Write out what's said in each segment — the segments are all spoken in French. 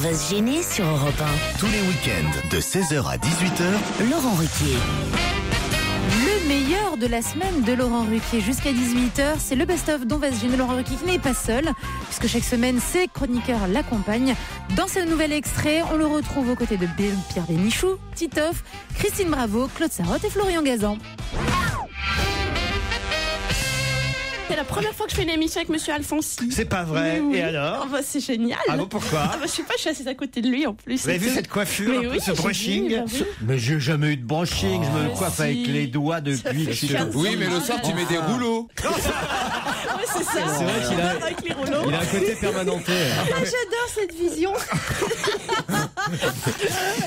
va se gêner sur Europe 1. Tous les week-ends, de 16h à 18h, Laurent Ruquier. Le meilleur de la semaine de Laurent Ruquier jusqu'à 18h, c'est le best-of dont va se gêner Laurent Ruquier qui n'est pas seul, puisque chaque semaine, ses chroniqueurs l'accompagnent. Dans ce nouvel extrait, on le retrouve aux côtés de Pierre Bénichou, Titoff, Christine Bravo, Claude Sarraute et Florian Gazan. C'est la première fois que je fais une émission avec Monsieur Alfonsi. C'est pas vrai. Oui. Et alors? Oh, bah, c'est génial. Ah bon, pourquoi? Je sais pas, je suis assise à côté de lui en plus. Vous avez vu cette coiffure, Mais un peu, oui, ce j'ai brushing? vu, bah oui. Mais j'ai jamais eu de brushing, je me mais coiffe si. avec les doigts depuis. Ça fait 15 Oui, ans. mais le soir, tu mets des rouleaux. Ouais, c'est ça. C'est vrai qu'il a- Avec les rouleaux. Il a un côté permanenté. Ah, j'adore cette vision.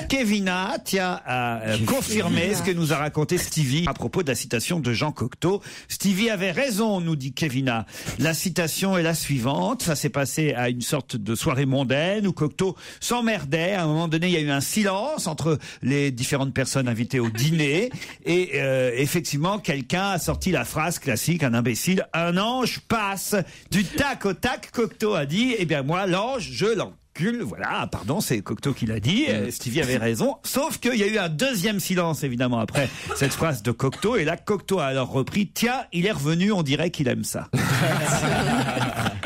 Kevina tient à confirmer ce que nous a raconté Stevie à propos de la citation de Jean Cocteau. Stevie avait raison, nous dit Kevina. La citation est la suivante. Ça s'est passé à une sorte de soirée mondaine où Cocteau s'emmerdait. À un moment donné, il y a eu un silence entre les différentes personnes invitées au dîner. Et effectivement, quelqu'un a sorti la phrase classique, un imbécile, un ange passe. Du tac au tac, Cocteau a dit, eh bien moi, l'ange, je l'encule. Voilà, pardon, c'est Cocteau qui l'a dit. Stevie avait raison. Sauf qu'il y a eu un deuxième silence, évidemment, après cette phrase de Cocteau. Et là, Cocteau a alors repris, tiens, il est revenu, on dirait qu'il aime ça.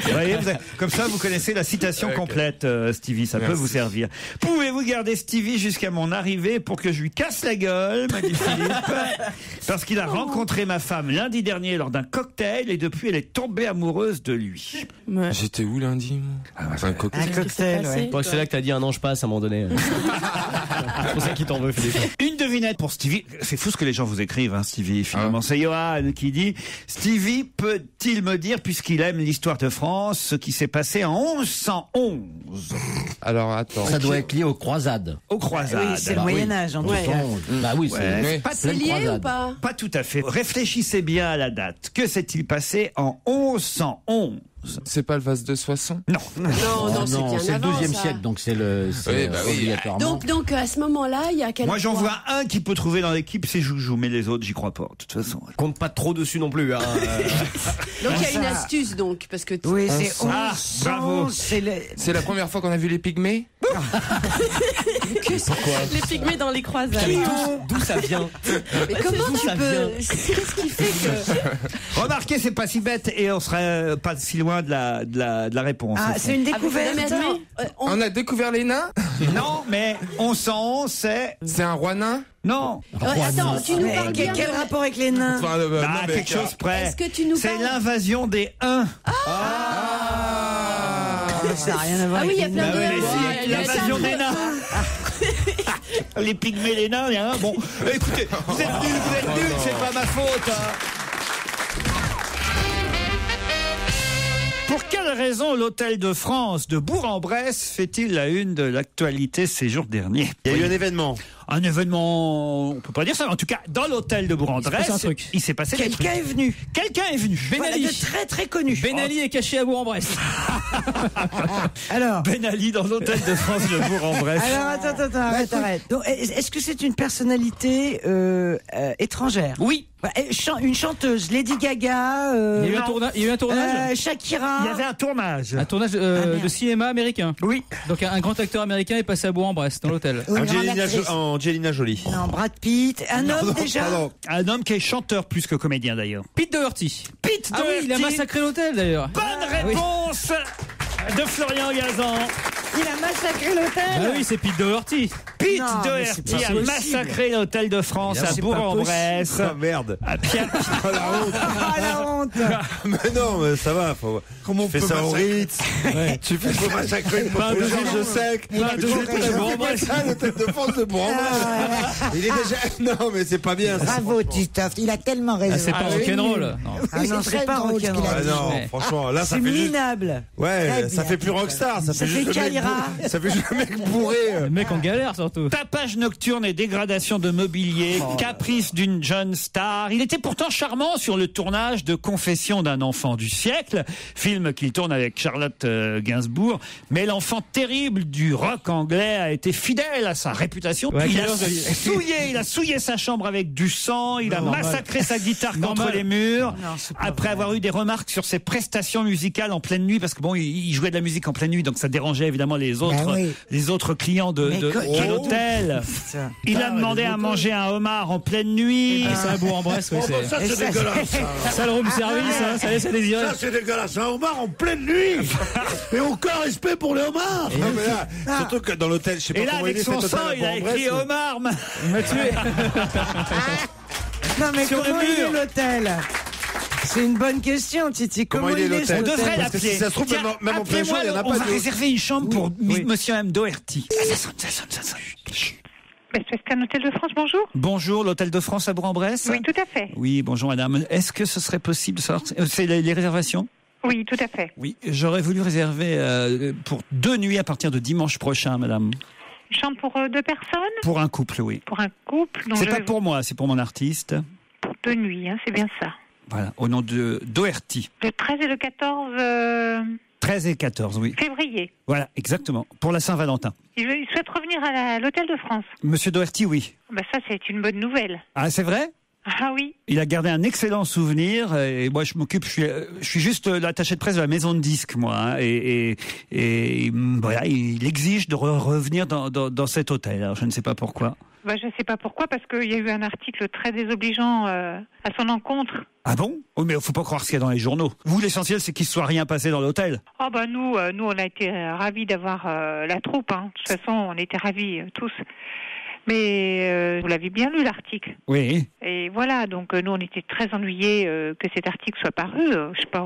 Vous voyez, comme ça, vous connaissez la citation complète, Stevie. Ça peut vous servir. Pouvez-vous garder Stevie jusqu'à mon arrivée pour que je lui casse la gueule, m'a dit Philippe, parce qu'il a rencontré ma femme lundi dernier lors d'un cocktail et depuis, elle est tombée amoureuse de lui. J'étais où lundi, moi? Un cocktail. Bon, c'est là que t'as dit un ange passe à un moment donné. C'est pour ça qu'il t'en veut, Philippe. Une devinette pour Stevie. C'est fou ce que les gens vous écrivent, hein, Stevie. Finalement, c'est Johan qui dit Stevie peut-il me dire, puisqu'il aime l'histoire de France, ce qui s'est passé en 1111 Alors, attends. Ça doit être lié aux croisades. aux croisades? Oui, c'est le Moyen-Âge, en tout cas. Bah oui, Ouais. c'est Pas c'est lié ou pas? Pas tout à fait. Réfléchissez bien à la date. Que s'est-il passé en 1111? C'est pas le vase de Soissons? Non. Non, c'est bien c'est le avant, 12e ça. siècle, donc c'est Oui, bah oui. obligatoirement. Donc à ce moment-là, il y a quel Moi, j'en point? vois un qui peut trouver dans l'équipe, c'est Joujou, mais les autres, j'y crois pas. De toute façon. Compte pas trop dessus non plus. Hein. Donc il y a une astuce donc parce que Oui, c'est Ah, 1100, bravo. c'est le... C'est la première fois qu'on a vu les pygmées? les pygmées dans les croisades. D'où ça vient? Mais comment D'où tu ça peux? Qu'est-ce qui fait que Remarquez, c'est pas si bête et on serait pas si loin de la réponse. Ah, c'est une Ah, vous découverte. mais attends, On a découvert les nains? Non, mais 1111, c'est... C'est un roi nain? Non. attends, tu nous Mais parles bien quel de... rapport avec les nains? Enfin, non, Ah, mais quelque chose près. Est-ce que tu nous C'est parles l'invasion des Huns. Ça n'a rien à voir Ah oui, il y a avec plein les de... nains. mais si, il y a l'invasion plein de- des nains. Les pygmées, les nains, il y a un. Bon, écoutez, vous êtes nuls, c'est pas ma faute. Pour quelle raison l'hôtel de France de Bourg-en-Bresse fait-il la une de l'actualité ces jours derniers? Il y a eu un événement. Un événement, on peut pas dire ça, mais en tout cas, dans l'hôtel de Bourg-en-Bresse, passé un truc. il s'est passé des Quelqu'un trucs. est venu. Quelqu'un est venu. Ben Voilà, Ali. de très très connu. Ben Ali est caché à Bourg-en-Bresse. Alors, Ben Ali dans l'hôtel de France de Bourg-en-Bresse. attends, arrête. Donc, est-ce que c'est une personnalité étrangère? Oui. Une chanteuse, Lady Gaga, Il y a eu un tournage. Shakira. Il y avait un tournage. Un tournage merde. de cinéma américain. Oui. Donc un grand acteur américain est passé à Bourg-en-Bresse dans l'hôtel. Oui, mais en actrice. Angelina Jolie. Non, Brad Pitt. Un homme déjà. Un homme qui est chanteur plus que comédien d'ailleurs. Pete Doherty. Pete Ah oui, il a Doherty. massacré l'hôtel d'ailleurs. Bonne oui. réponse de Florian Gazan. Il a massacré l'hôtel. Ah oui, c'est Pete Doherty. Pete Non, mais c'est Doherty pas a possible. massacré l'hôtel de France Bien, à c'est Bourg-en-Bresse. merde. À Pierre. Ah la honte. Mais non, mais ça va. Comment on fait ça au Ritz? Tu fais Faut massacrer une Pas un deuxième je sais. Pas un deuxième hôtel à Bourg-en-Bresse. Ça, l'hôtel de France de Bourg-en-Bresse. Il est déjà. Non, mais c'est pas bien. ça. Bravo, Titoff. Il a tellement raison. Ah, c'est pas rock'n'roll. Non. Ah non, c'est pas rock'n'roll. Ah non, Ouais. franchement, là, ça C'est fait juste. minable. Ouais, Très ça bien. fait plus rockstar. Ça Ça fait fait juste le mec Kaira. bourré. Ça fait juste le mec bourré. Le mec en galère surtout. Tapage nocturne et dégradation de mobilier, caprice d'une jeune star. Il était pourtant charmant sur le tournage de Confession d'un enfant du siècle, film qu'il tourne avec Charlotte Gainsbourg. Mais l'enfant terrible du rock anglais a été fidèle à sa réputation. Ouais, Il a souillé sa chambre avec du sang, il a Normal. massacré sa guitare contre Normal. les murs. Non, c'est pas Après vrai. avoir eu des remarques sur ses prestations musicales en pleine nuit, parce que bon, il jouait de la musique en pleine nuit, donc ça dérangeait évidemment évidemment les autres clients de l'hôtel. Il a demandé à manger un homard en pleine nuit. Ça, à Bourg-en-Bresse, oui, Ça, c'est dégueulasse. ça, le room service, hein, ça laisse à désirer. Ça, c'est dégueulasse. Un homard en pleine nuit. Et aucun respect pour les homards. Non, mais là, surtout que dans l'hôtel, je sais pas Et là, comment avec il est, son cet sang, hôtel il à a Bourg-en-Bresse, écrit homard. Il m'a tué. Non, mais Sur le comment il est mur. l'hôtel? C'est une bonne question, Titi. Comment il est l'hôtel? On cet devrait hôtel? Parce que l'appeler. si ça se trouve, Tiens, même en plein jour, il y en a on pas va de- réserver une chambre pour monsieur et Mme Doherty. Ça sonne. C'est un hôtel de France, bonjour. Bonjour, l'hôtel de France à Bourg-en-Bresse. Oui, tout à fait. Oui, bonjour madame. Est-ce que ce serait possible de savoir... C'est les réservations? Oui, tout à fait. Oui, j'aurais voulu réserver pour 2 nuits à partir de dimanche prochain, madame. Une chambre pour 2 personnes? Pour un couple, oui. Pour un couple? Donc C'est pas pour moi, c'est pour mon artiste. Pour 2 nuits, hein, c'est bien ça. Voilà, au nom de Doherty. Le 13 et le 14 13 et 14, oui. février. Voilà, exactement. Pour la Saint-Valentin. Il souhaite revenir à l'hôtel de France. Monsieur Doherty, oui. Ben ça, c'est une bonne nouvelle. Ah, c'est vrai? Ah oui. Il a gardé un excellent souvenir et moi je m'occupe, je suis juste l'attaché de presse de la maison de disques moi hein, et voilà, il exige de revenir dans cet hôtel. Alors je ne sais pas pourquoi. Ben, je ne sais pas pourquoi, parce qu'il y a eu un article très désobligeant à son encontre. Ah bon? Oh, mais faut pas croire ce qu'il y a dans les journaux. Vous, l'essentiel c'est qu'il soit rien passé dans l'hôtel. Oh ben nous on a été ravis d'avoir la troupe. Hein. De toute façon, on était ravis tous. Mais vous l'avez bien lu l'article. Oui. Et voilà, donc nous on était très ennuyés que cet article soit paru. Je sais pas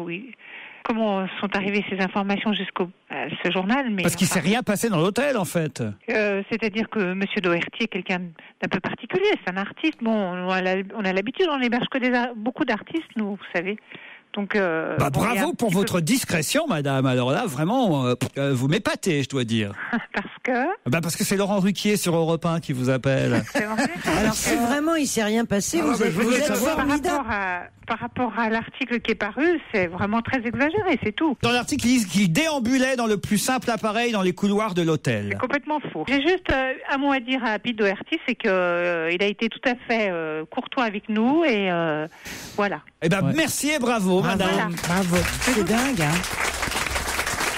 comment sont arrivées ces informations jusqu'à ce journal. Mais Parce qu'il s'est rien passé dans l'hôtel en fait. c'est-à-dire que Monsieur Doherty est quelqu'un d'un peu particulier. C'est un artiste. Bon, on a l'habitude, on n'héberge que beaucoup d'artistes, nous, vous savez. Donc, bravo pour votre discrétion, madame. Alors là, vraiment, vous m'épatez, je dois dire. Parce que c'est Laurent Ruquier sur Europe 1 qui vous appelle. C'est vrai. Alors, si vraiment il s'est rien passé, vous êtes formidable. Par rapport à l'article qui est paru, c'est vraiment très exagéré, c'est tout. Dans l'article, il dit qu'il déambulait dans le plus simple appareil dans les couloirs de l'hôtel. C'est complètement faux. J'ai juste un mot à dire à Pete Doherty, c'est qu'il a été tout à fait courtois avec nous et voilà. Eh ben, merci et bravo, madame. Voilà. Bravo. C'est dingue, hein.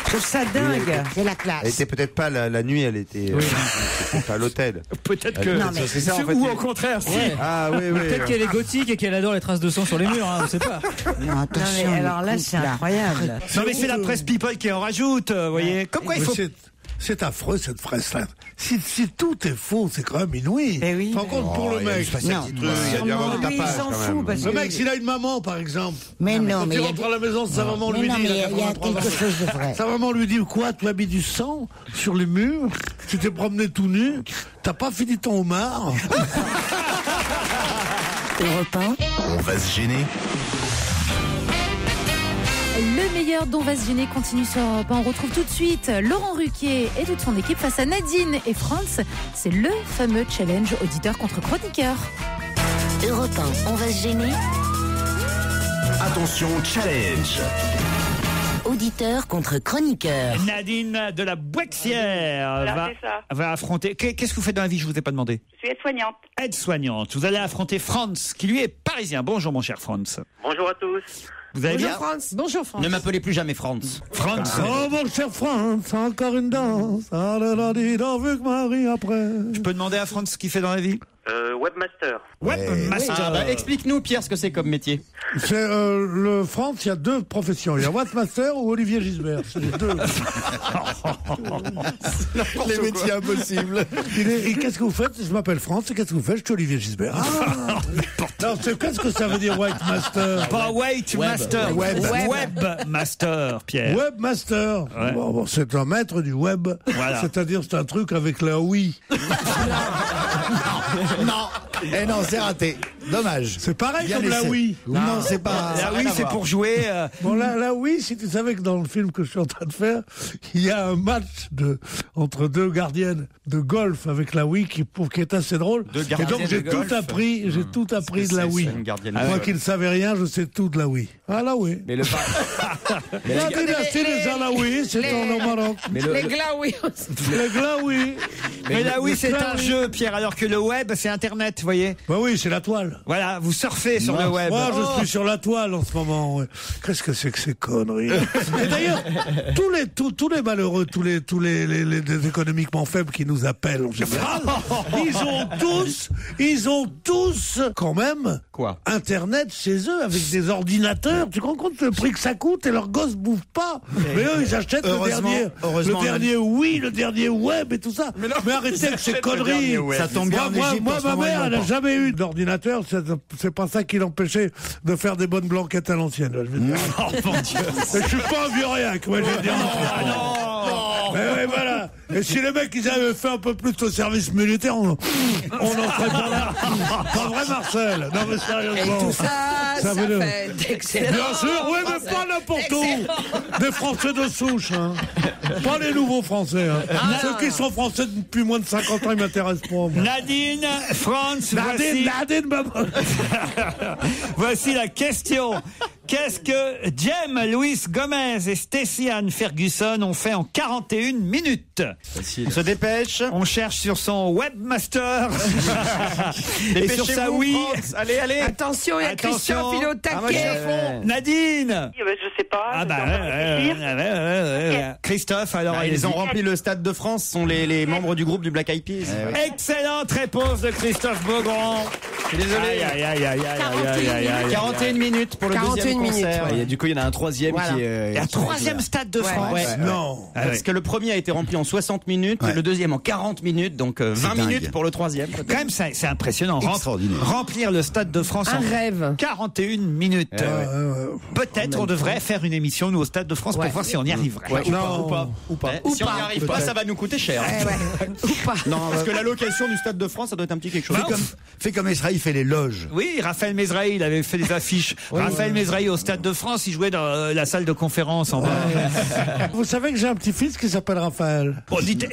Je trouve ça dingue. C'est la classe. Elle était peut-être pas la nuit, elle était à l'hôtel. Peut-être que. Non, mais c'est ça, en fait. Ou au contraire, si. Ouais. Ah oui, oui. Peut-être qu'elle est gothique et qu'elle adore les traces de sang sur les murs, hein, on sait pas. Non, attention. Non, mais alors là, c'est incroyable. Non, mais c'est la presse people qui en rajoute, vous voyez. Comme quoi il Mais faut. c'est affreux cette presse-là. Si tout est faux, c'est quand même inouï. Eh oui. Par contre, pour le mec, Il y a dû avoir des Lui, il tapages s'en quand fout même. parce le que mec, s'il a une maman, par exemple. Mais non, Quand mais il il y a rentre à la maison, sa maman mais lui non, dit, mais il a il y a 83 ans. quelque chose de vrai. Sa maman lui dit quoi? Tu as mis du sang sur les murs? Tu t'es promené tout nu? T'as pas fini ton homard? Europe 1. On va se gêner. Le meilleur dont va se gêner continue sur Europe 1. On retrouve tout de suite Laurent Ruquier et toute son équipe face à Nadine et France. C'est le fameux challenge auditeur contre chroniqueur. Europe 1. On va se gêner. Attention, challenge. Auditeur contre chroniqueur. Nadine de la Boixière Voilà, c'est ça. va affronter. Qu'est-ce que vous faites dans la vie? Je vous ai pas demandé. Je suis aide-soignante. Aide-soignante. Vous allez affronter Franz, qui lui est parisien. Bonjour, mon cher Franz. Bonjour à tous. Vous allez bien? Bonjour France. Ne m'appelez plus jamais Franz. Franz. Oh mon cher France, encore une danse. Ah là là, dis donc, vu que Marie après. Je peux demander à Franz ce qu'il fait dans la vie? Webmaster. Webmaster. Ah bah, explique-nous, Pierre, ce que c'est comme métier. C'est le France, il y a 2 professions. Il y a Webmaster ou Olivier Gisbert. C'est les 2. Les métiers impossibles. Et qu'est-ce que vous faites? Je m'appelle France. Et qu'est-ce que vous faites? Je suis Olivier Gisbert. Ah. Non, qu'est-ce que ça veut dire Webmaster? Pas Webmaster. Webmaster, Pierre. Webmaster. Ouais. Bon, c'est un maître du web. Voilà. C'est-à-dire, c'est un truc avec la oui. Non. Eh non, c'est raté. Dommage. C'est pareil Bien comme la laissé. oui. Non, c'est pas. Ah oui, c'est pour jouer. Bon, là, oui, si tu savais que dans le film que je suis en train de faire, il y a un match entre 2 gardiennes de golf avec la Wii qui est assez drôle. Deux Et gardiennes donc, j'ai de tout golf. appris, de la Wii. C'est une gardienne. Moi qui ne savais rien, je sais tout de la Wii. Ah, la Wii. Mais Mais La dynastie des Alaouis, c'est au Maroc. Les glaouis. Les glaouis. Mais là, oui, c'est un jeu, Pierre, alors que le web, c'est Internet, vous voyez. Bah oui, c'est la toile. Voilà, vous surfez sur le web. Moi, je suis sur la toile en ce moment. Ouais. Qu'est-ce que c'est que ces conneries? Et d'ailleurs, tous les malheureux, tous les économiquement faibles qui nous appellent en général, ils ont tous quand même Internet chez eux avec des ordinateurs. Tu te rends compte le prix que ça coûte et leurs gosses bouffent pas. Mais eux, ils achètent le dernier oui, le dernier web et tout ça. Mais arrêtez avec ces conneries. Ça tombe bien. Moi, ma mère, elle n'a jamais eu d'ordinateur. C'est pas ça qui l'empêchait de faire des bonnes blanquettes à l'ancienne. Je veux dire. Oh mon Dieu. Je suis pas un vieux rien, quoi. Je veux dire. Mais ouais, voilà. Et si les mecs ils avaient fait un peu plus au service militaire, on en serait pas là. Pas vrai, Marcel? Non, mais sérieusement. Et tout ça fait d'excellents. Bien sûr, oui, mais pas n'importe où. Des Français de souche, hein. Pas les nouveaux Français, hein. Ceux qui sont Français depuis moins de 50 ans, ils m'intéressent pas, moi. Nadine, France, Nadine, maman. Voici la question. Qu'est-ce que Jem, Louis Gomez et Stacey Ann Ferguson ont fait en 41 minutes? Facile. On se dépêche. On cherche sur son webmaster et sur sa Wii. Allez. Attention, il y a Christian Philo taquet. Nadine. Je sais pas. Ah bah Christophe, alors ils ont rempli le Stade de France, sont les membres du groupe du Black Eyed Peas. Excellente réponse de Christophe Beaugrand. Je suis désolé. 41 minutes pour le deuxième concert. Et du coup, il y en a un troisième qui est... Il y a un troisième Stade de France. Non. Parce que le premier a été rempli en 60 minutes, le deuxième en 40 minutes, donc 20 minutes pour le troisième. Quand même, c'est impressionnant. Remplir le Stade de France Un rêve. 41 minutes. Peut-être on devrait faire une émission, nous, au Stade de France, pour voir si on y arriverait. Ou pas. Si on n'y arrive pas, ça va nous coûter cher. Ou pas. Non, parce que la location du Stade de France, ça doit être un petit quelque chose. Fais comme Israël, il fait les loges. Oui, Raphaël Mesrahi, il avait fait des affiches. Raphaël Mesrahi au Stade de France, il jouait dans la salle de conférence en bas. Vous savez que j'ai un petit-fils qui s'appelle Raphaël. Bon, dites,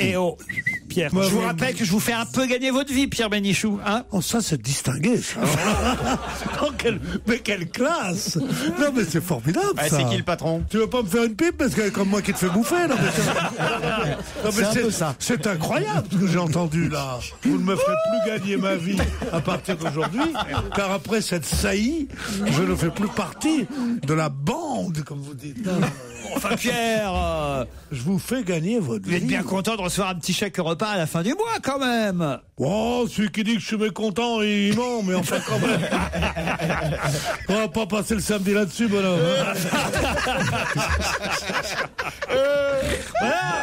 Pierre, je vous rappelle que je vous fais un peu gagner votre vie, Pierre Bénichou. Hein? Oh, ça, c'est distingué, ça. Mais quelle classe! Non, mais c'est formidable, ça. C'est qui le patron? Tu veux pas me faire une pipe parce que comme moi qui te fais bouffer, non, mais c'est incroyable ce que j'ai entendu, là. Vous ne me ferez plus gagner ma vie à partir d'aujourd'hui, car après cette saillie, je ne fais plus partie de la bande, comme vous dites. Enfin, Pierre, je vous fais gagner votre vie. Vous êtes bien content de recevoir un petit chèque repas à la fin du mois, quand même. Oh, celui qui dit que je suis mécontent, il ment, mais enfin, quand même. On va pas passer le samedi là-dessus, bonhomme. Voilà.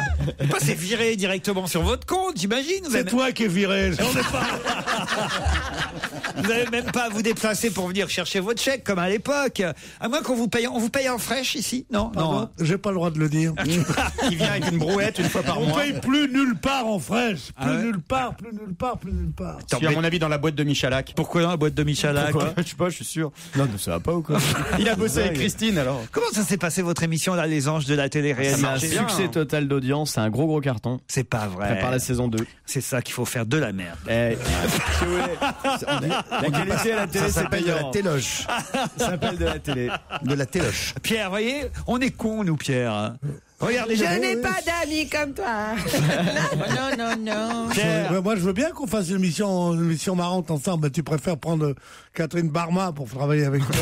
C'est viré directement sur votre compte, j'imagine. C'est toi qui es viré. J'en ai pas. Vous n'avez même pas à vous déplacer pour venir chercher votre chèque, comme à l'époque. À moins qu'on vous paye, on vous paye en fraîche ici? Non, non. J'ai pas le droit de le dire. Il vient avec une brouette une fois par mois. On paye plus nulle part en fraîche. Nulle part. Je suis à mon avis dans la boîte de Michalak. Pourquoi dans la boîte de Michalak? Je sais pas, je suis sûr. Non, ça va pas ou quoi? Il a bossé avec Christine alors. Comment ça s'est passé votre émission là, Les Anges de la télé-réalité? C'est un succès total d'audience, c'est un gros carton. C'est pas vrai. Prépare la saison 2. C'est ça qu'il faut faire, de la merde. La qualité à la télé, c'est payant. De la téloche. Ça s'appelle de la télé. De la téloche. Pierre, voyez, on est cons, nous, Pierre. Regardez, je n'ai pas d'amis comme toi. Non. Pierre. Moi, je veux bien qu'on fasse une émission marrante ensemble. Mais tu préfères prendre Catherine Barma pour travailler avec toi.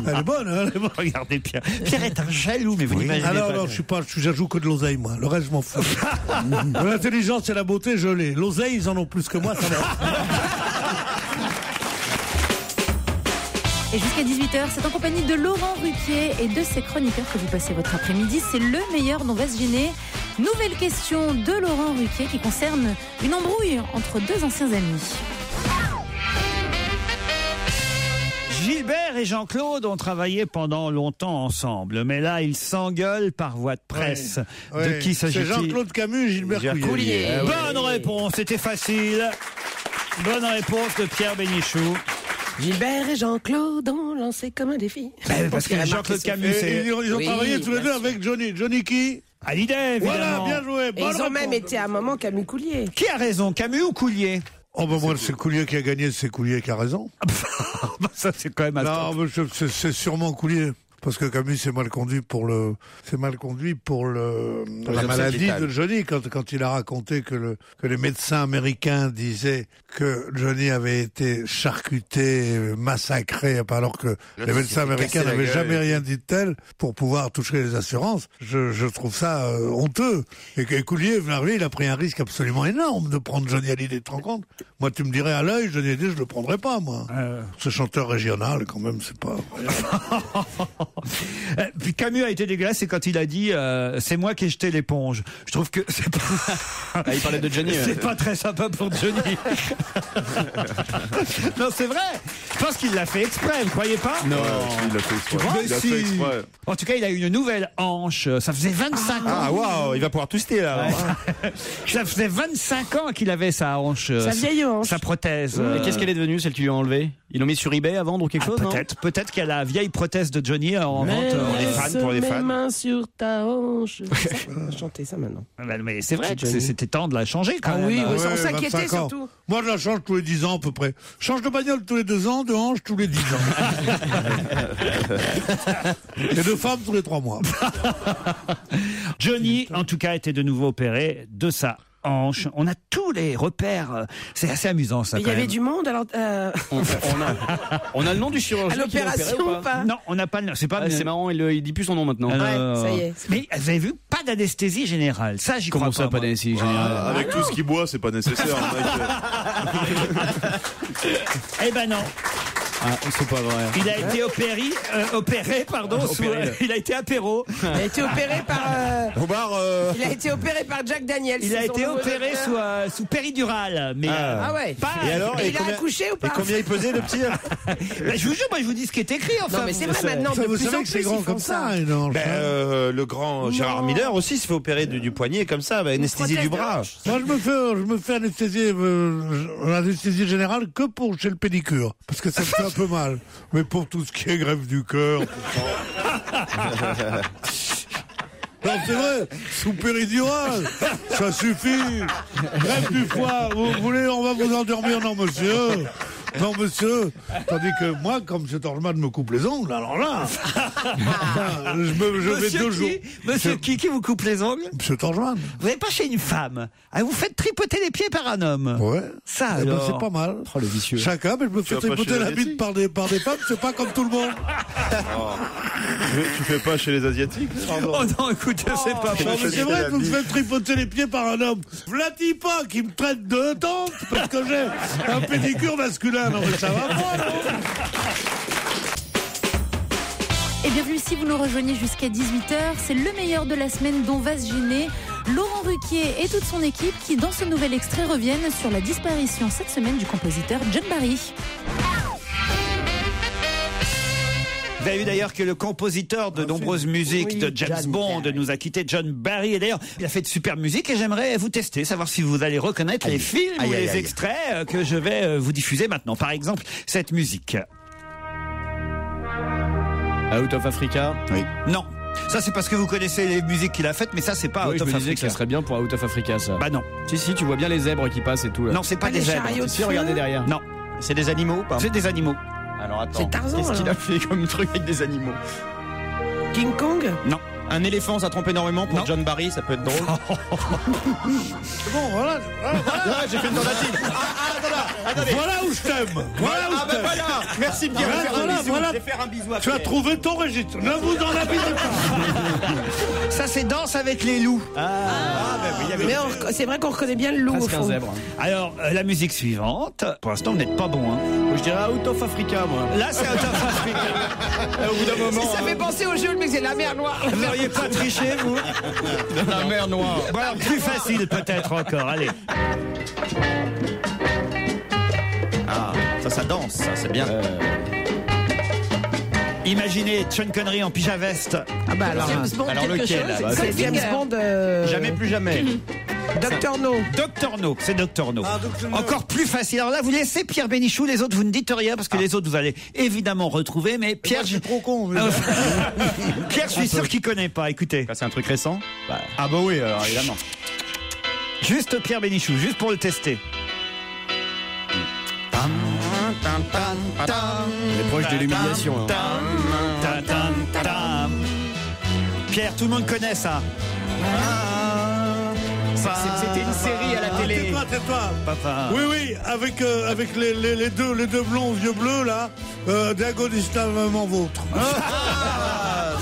Elle est bonne, hein, elle est bonne. Regardez, Pierre. Pierre est un jaloux, mais vous n'imaginez pas. Alors, je joue que de l'oseille, moi. Le reste, je m'en fous. L'intelligence et la beauté, je l'ai. L'oseille, ils en ont plus que moi, ça va. Et jusqu'à 18h, c'est en compagnie de Laurent Ruquier et de ses chroniqueurs que vous passez votre après-midi. C'est le meilleur dont va se gêner. Nouvelle question de Laurent Ruquier qui concerne une embrouille entre deux anciens amis. Gilbert et Jean-Claude ont travaillé pendant longtemps ensemble, mais là, ils s'engueulent par voie de presse. De qui s'agit-il? C'est Jean-Claude Camus et Gilbert Coulier. Bonne réponse, c'était facile. Bonne réponse de Pierre Bénichou. Gilbert et Jean-Claude ont lancé comme un défi. Parce que Jean-Claude Camus, ils ont travaillé tous les deux avec Johnny. Johnny qui? Hallyday, évidemment. Voilà, bien joué. Et ils ont même été à un moment Camus Coulier. Qui a raison, Camus ou Coulier? Oh ben moi c'est Coulier qui a gagné, c'est Coulier qui a raison. Ça c'est quand même... Non, c'est sûrement Coulier. parce que Camus c'est mal conduit pour la maladie de Johnny quand il a raconté que les médecins américains disaient que Johnny avait été charcuté, massacré, alors que les médecins américains n'avaient jamais rien dit de tel pour pouvoir toucher les assurances. Je trouve ça honteux. Et Coulier, il a pris un risque absolument énorme de prendre Johnny Hallyday, tu te rends compte? Moi, tu me dirais à l'œil, Johnny Hallyday, je le prendrais pas, moi. Ce chanteur régional, quand même, c'est pas... Puis Camus a été dégueulasse, et quand il a dit c'est moi qui ai jeté l'éponge. Je trouve que c'est pas... il parlait de Johnny. C'est pas très sympa pour Johnny. Non, c'est vrai. Je pense qu'il l'a fait exprès, vous croyez pas? Non, il l'a fait exprès. Il a fait exprès. En tout cas, il a eu une nouvelle hanche. Ça faisait 25 ans. Ah waouh, il va pouvoir twister là. Ouais. Ça faisait 25 ans qu'il avait sa hanche. Sa vieille hanche. Sa prothèse. Et qu'est-ce qu'elle est devenue, celle qui lui a enlevé? Ils l'ont mis sur eBay à vendre ou quelque chose? Peut-être qu'il y a la vieille prothèse de Johnny en vente pour les fans. Mes mains sur ta hanche. On va chanter ça maintenant. Mais c'est vrai que c'était temps de la changer quand même. Oui, on s'inquiétait surtout. Moi, je la change tous les 10 ans à peu près. Change de bagnole tous les 2 ans, de hanche tous les 10 ans. Et de femme tous les 3 mois. Johnny, en tout cas, était de nouveau opéré de sa hanche. On a tous les repères. C'est assez amusant, ça. Il y avait du monde, alors. On a le nom du chirurgien. À l'opération ou pas? Non, on n'a pas le nom. C'est marrant, il dit plus son nom maintenant. Ouais, ça y est. Mais vous avez vu, pas d'anesthésie générale. Ça, j'y crois pas. Comment ça, pas d'anesthésie générale? Avec tout ce qu'il boit, c'est pas nécessaire. Eh ben non. Ah, c'est pas vrai. Il a été opéré, il a été apéro. Il a été opéré par. Au bar. Il a été opéré par Jack Daniels. Il a été opéré sous péridurale. Mais ouais. Et alors, il a accouché ou pas? Et combien il pesait le petit? Je vous jure, moi je vous dis ce qui est écrit. Enfin, non, mais c'est vrai maintenant. Vous savez que c'est grand comme ça. Le grand Gérard Miller aussi se fait opérer du poignet comme ça, anesthésie du bras. Moi, je me fais anesthésie générale que chez le pédicure, parce que ça me fait un peu mal. Mais pour tout ce qui est greffe du cœur, non, c'est vrai, sous péridurale, ça suffit. Greffe du foie, vous voulez, on va vous endormir, non monsieur. Non, monsieur. Tandis que moi, comme M. Torgeman me coupe les ongles, alors là, je vais 2 jours. Monsieur qui vous coupe les ongles? M. Torgeman. Vous n'êtes pas chez une femme. Vous faites tripoter les pieds par un homme. Ouais. Ça, alors. C'est pas mal. Oh, le vicieux. Chacun, mais je me fais tripoter la bite par des femmes, c'est pas comme tout le monde. Oh. Tu fais pas chez les Asiatiques? Oh non, écoutez, c'est pas vrai. C'est vrai que vous me faites tripoter les pieds par un homme. V'là dis pas qui me traite de tante parce que j'ai un pédicure masculin. Non, mais ça va pas, non? Et bienvenue si vous nous rejoignez jusqu'à 18h. C'est le meilleur de la semaine dont va se gêner Laurent Ruquier et toute son équipe qui, dans ce nouvel extrait, reviennent sur la disparition cette semaine du compositeur John Barry. Vous avez vu d'ailleurs que le compositeur de nombreuses musiques de James Bond nous a quitté, John Barry. Et d'ailleurs, il a fait de super musique et j'aimerais vous tester, savoir si vous allez reconnaître les films ou les extraits que je vais vous diffuser maintenant. Par exemple, cette musique. Out of Africa? Oui. Non. Ça, c'est parce que vous connaissez les musiques qu'il a faites, mais ça, c'est pas Out of Africa. Que ça serait bien pour Out of Africa, ça. Bah non. Si, tu vois bien les zèbres qui passent et tout. Là. Non, c'est pas des zèbres. Si, regardez derrière. Non. C'est des animaux ou pas? C'est des animaux. Alors attends, c'est Tarzan, qu'est-ce qu'il a fait comme truc avec des animaux? King Kong? Non. Un éléphant, ça trompe énormément pour John Barry, ça peut être drôle. Bon, voilà. J'ai fait une tentative. Attendez. Voilà où je t'aime. Voilà où je t'aime. Voilà. Merci Pierre. Voilà. Je vais faire un bisou à tu as trouvé ton registre. Ne vous en abusez pas. Ça, c'est Danse avec les loups. Mais c'est vrai qu'on reconnaît bien le loup au fond. Zèbre. Alors, la musique suivante. Pour l'instant, vous n'êtes pas bon. Hein. Je dirais Out of Africa, moi. Là, c'est Out of Africa. Au bout d'un moment. Ça fait penser au jeu, mais c'est la mer noire. Vous n'auriez pas triché, vous? La mer noire. Bon, alors, plus facile peut-être encore. Allez. Ah, ça danse, ça, c'est bien. Imaginez Sean Connery en pyjama veste. Ah bah alors lequel là, c'est James Bond. Jamais plus jamais. Dr No. Dr No, c'est Dr No. Encore plus facile. Alors là, vous laissez Pierre Bénichou, les autres, vous ne dites rien parce que les autres, vous allez évidemment retrouver. Mais Pierre, moi, je suis trop con. Mais... Pierre, je suis sûr qu'il connaît pas. Écoutez. C'est un truc récent. Ah bah oui, alors évidemment. Juste Pierre Bénichou, juste pour le tester. On est proche de l'humiliation. Pierre, tout le monde connaît ça. C'était une série à la télé. Tais-toi. Papa. Oui, avec les deux blonds aux yeux bleus, là, diagonalement vôtre.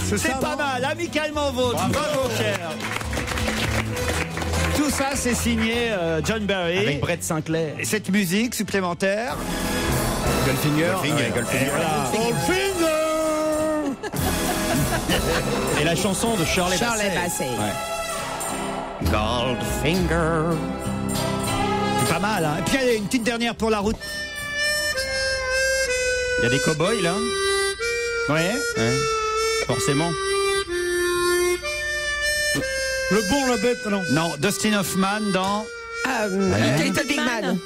C'est ça, pas non mal, amicalement vôtre. Bravo, Pierre. Tout ça, c'est signé John Barry. Avec Brett Sinclair. Et cette musique supplémentaire. Goldfinger. Goldfinger. Et la chanson de Shirley Bassey. Ouais. Goldfinger. C'est pas mal, hein. Et puis, allez, une petite dernière pour la route. Il y a des cow-boys, là. Ouais. Forcément. Le bon, la bête, non. Non, Dustin Hoffman dans... Little Big Man.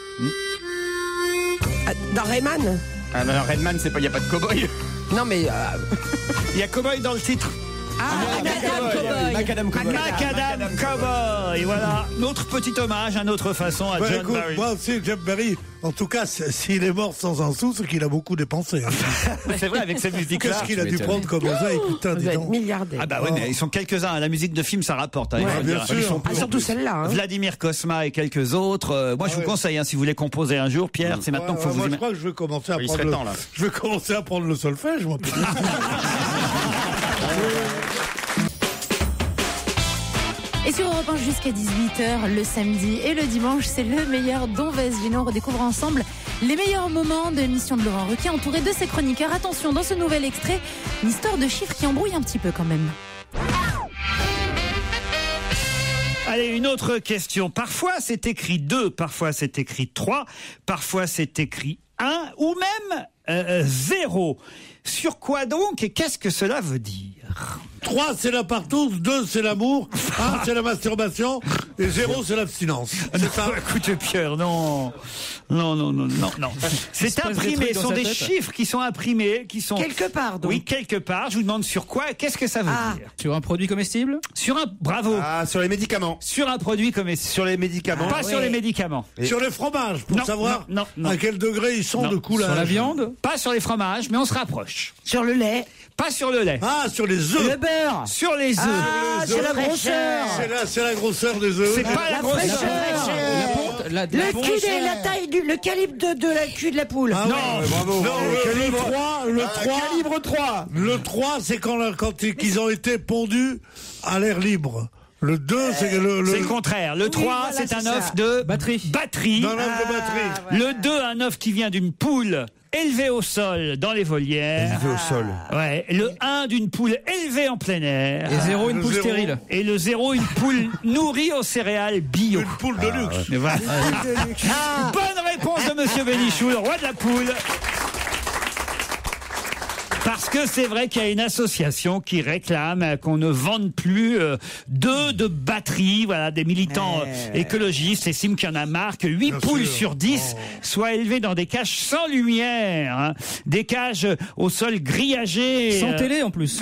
Dans Rayman. Ah, mais Redman, il n'y a pas de cow-boy. Non, mais... Il y a Cowboy dans le titre. Macadam Cowboy. Macadam Cowboy. Voilà, notre petit hommage, à notre façon à John Écoute, Barry. moi aussi, John Barry, en tout cas, s'il est mort sans un sou, c'est qu'il a beaucoup dépensé. Hein. C'est vrai, avec cette musique-là. Qu'est-ce qu'il a dû prendre comme oseille, putain, dis donc. Milliardaire. Ah bah oui, mais ils sont quelques-uns. La musique de film, ça rapporte. Hein, il faut bien dire. sûr. Surtout celle-là. Hein. Vladimir Cosma et quelques autres. Moi, je vous conseille, hein, si vous voulez composer un jour, Pierre, c'est maintenant qu'il faut vous moi, y je mettre. crois que je vais commencer à Il prendre serait temps, là. Je vais commencer à prendre le solfège, moi. Et sur Europe 1 jusqu'à 18h, le samedi et le dimanche, c'est le meilleur dont Vas Gêner. On redécouvre ensemble les meilleurs moments de l'émission de Laurent Ruquier, entouré de ses chroniqueurs. Attention, dans ce nouvel extrait, une histoire de chiffres qui embrouille un petit peu quand même. Allez, une autre question. Parfois, c'est écrit 2, parfois, c'est écrit 3, parfois, c'est écrit 1 ou même 0. Sur quoi donc et qu'est-ce que cela veut dire? 3, c'est la partouze, 2, c'est l'amour, 1, c'est la masturbation, et 0, c'est l'abstinence. C'est ça. Écoutez, Pierre, non. C'est imprimé. Ce sont des chiffres qui sont imprimés, qui sont... Quelque part, donc. Oui, quelque part. Je vous demande sur quoi et qu'est-ce que ça veut dire? Sur un produit comestible? Sur un... Bravo. Ah, sur les médicaments. Sur un produit comestible. Sur les médicaments. Pas sur les médicaments. Sur les fromages, pour Non, savoir non, à quel degré ils sont Non. de coulage. Sur la viande? Pas sur les fromages, mais on se rapproche. Sur le lait. Pas sur le lait. Ah, sur les œufs. Le beurre. Sur les œufs. Ah, c'est la grosseur. C'est la grosseur des œufs. C'est pas la grosseur. Le cul de la taille le calibre de la cul de la poule. Ah, Non. ouais, bravo. Non, le 3, Calibre 3. le 3, c'est quand ils ont été pondus à l'air libre. Le 2, c'est C'est le contraire. Le 3, voilà, c'est un c'est œuf ça. de Batterie. dans l'œuf de batterie. Le 2, un œuf qui vient d'une poule élevée au sol dans les volières. Élevé au sol. Ouais. Le 1 d'une poule élevée en plein air. Et 0, une Le poule 0. stérile. Et le 0, une poule nourrie aux céréales bio. Une poule de luxe. Mais voilà. Bonne réponse de Monsieur Bénichou, le roi de la poule. Parce que c'est vrai qu'il y a une association qui réclame qu'on ne vende plus d'œufs de batterie. Voilà, des militants écologistes estiment qu'il y en a marre que 8 poules sur 10 soient élevées dans des cages sans lumière, hein. Des cages au sol grillagé. Sans télé en plus.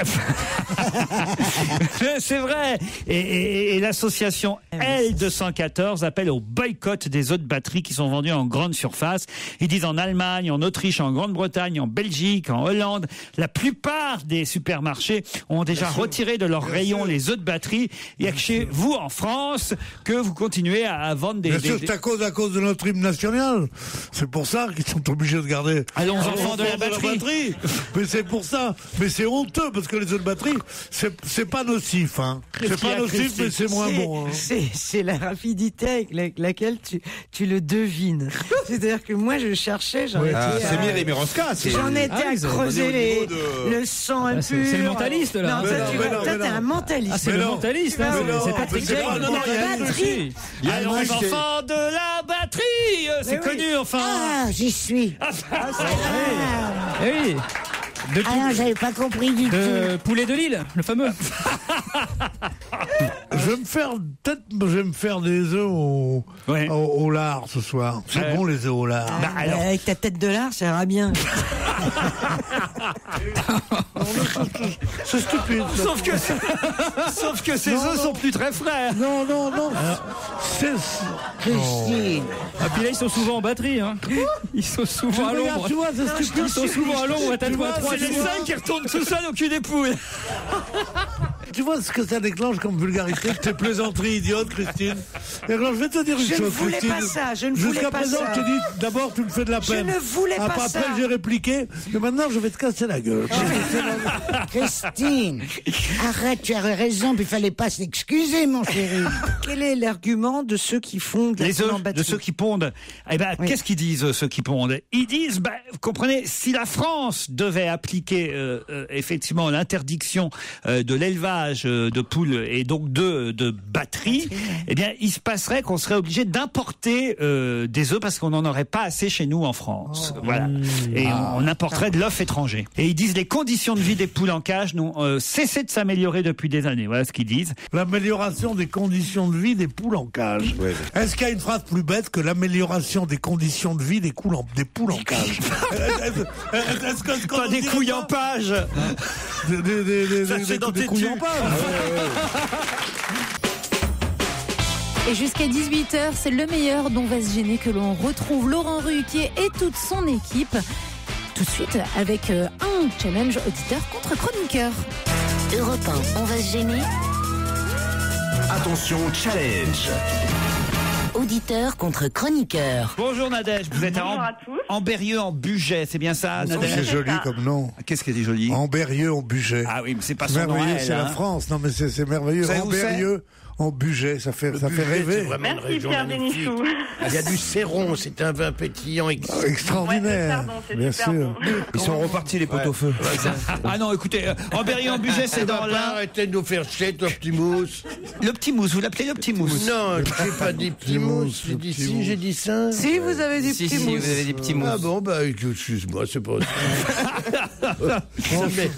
C'est vrai. Et l'association L214 appelle au boycott des œufs de batterie qui sont vendus en grande surface. Ils disent en Allemagne, en Autriche, en Grande-Bretagne, en Belgique, en Hollande, la plupart des supermarchés ont déjà retiré de leurs rayons les œufs de batterie. Il n'y a que chez vous, en France, que vous continuez à vendre des... Bien sûr, c'est à cause de notre hymne national. C'est pour ça qu'ils sont obligés de garder. Allons, enfants de la batterie. Mais c'est pour ça. Mais c'est honteux, parce que les œufs de batterie, c'est pas nocif, hein. C'est pas nocif, mais c'est moins bon, hein. C'est la rapidité avec laquelle tu le devines. C'est-à-dire que moi, je cherchais, j'en étais C'est Miri Miroska. j'en étais à creuser le sang impur. C'est le mentaliste, là. Non, toi, t'es un mentaliste. Ah, c'est le mentaliste, hein. C'est Patrick c'est pas- Jay. non, non, il y a une batterie. Allons, enfants de la batterie. C'est connu, enfin. Ah, j'y suis. Eh oui. De, Ah non, j'avais pas compris du tout. de poulet de Lille, le fameux. Je vais me faire des œufs au lard ce soir. C'est bon, les œufs au lard. Avec ta tête de lard, ça ira bien. C'est stupide. ça. Sauf que ces œufs sont plus très frais. Non. Christine. Ah, puis là, ils sont souvent en batterie, hein. Ils sont souvent à l'ombre. Tu vois, c'est stupide. Ils sont souvent à l'ombre, à C'est les 5 qui retournent tout seuls au cul des poules. Tu vois ce que ça déclenche comme vulgarité? Tes plaisanteries idiotes, Christine. Et alors, je vais te dire une chose, Je ne voulais Christine. pas ça, je ne voulais Jusqu'à pas présent, ça. je t'ai dit, d'abord, tu me fais de la peine. Je ne voulais pas Après, ça. j'ai répliqué, mais maintenant, je vais te casser la gueule. Christine, arrête, tu as raison, puis il fallait pas s'excuser, mon chéri. Quel est l'argument de ceux qui font de la Les poule en œufs de batterie? ceux qui pondent. Eh ben, qu'est-ce qu'ils disent, ceux qui pondent? Ils disent, vous comprenez, si la France devait appliquer effectivement l'interdiction de l'élevage de poules et donc de batteries, eh bien, il se passerait qu'on serait obligé d'importer des œufs parce qu'on n'en aurait pas assez chez nous en France. Voilà. Et on importerait de l'œuf étranger. Et ils disent les conditions de vie des poules en cage n'ont cessé de s'améliorer depuis des années. Voilà ce qu'ils disent. L'amélioration des conditions de vie des poules en cage. Ouais. Est-ce qu'il y a une phrase plus bête que l'amélioration des conditions de vie des poules en cage? Est-ce que Pas des couilles en page. Des couilles en page. Et jusqu'à 18h, c'est le meilleur dont va se gêner que l'on retrouve Laurent Ruquier et toute son équipe. Tout de suite avec un challenge auditeur contre chroniqueur. Europe 1, on va se gêner. Attention, challenge. Auditeur contre chroniqueur. Bonjour Nadège, vous êtes Bonjour à tous. en Berrieux en Bugey, c'est bien ça Nadège? C'est joli comme nom. Qu'est-ce qu'elle est jolie? En Berrieux, en Bugey. Ah oui, mais c'est pas C'est son nom à merveilleux, elle, c'est la hein. France. Non, mais c'est merveilleux. Vous savez En où c'est? Berrieux, en Bugey, ça fait rêver. Merci Pierre Bénichou. Il y a du Céron, c'est un vin pétillant. Extraordinaire. Bien sûr. Ils sont repartis, les pot-au-feu. Ah non, écoutez, en Berrieux en Bugey, c'est dans l'Ain. Arrêtez de nous faire chier, toi, petit mousse. Le petit mousse, vous l'appelez le petit mousse? Non, j'ai pas dit petit mousse. J'ai dit si, j'ai dit ça. Si, vous avez des petits mousses. vous avez des petits mousses. Ah bon, bah, excuse-moi, c'est pas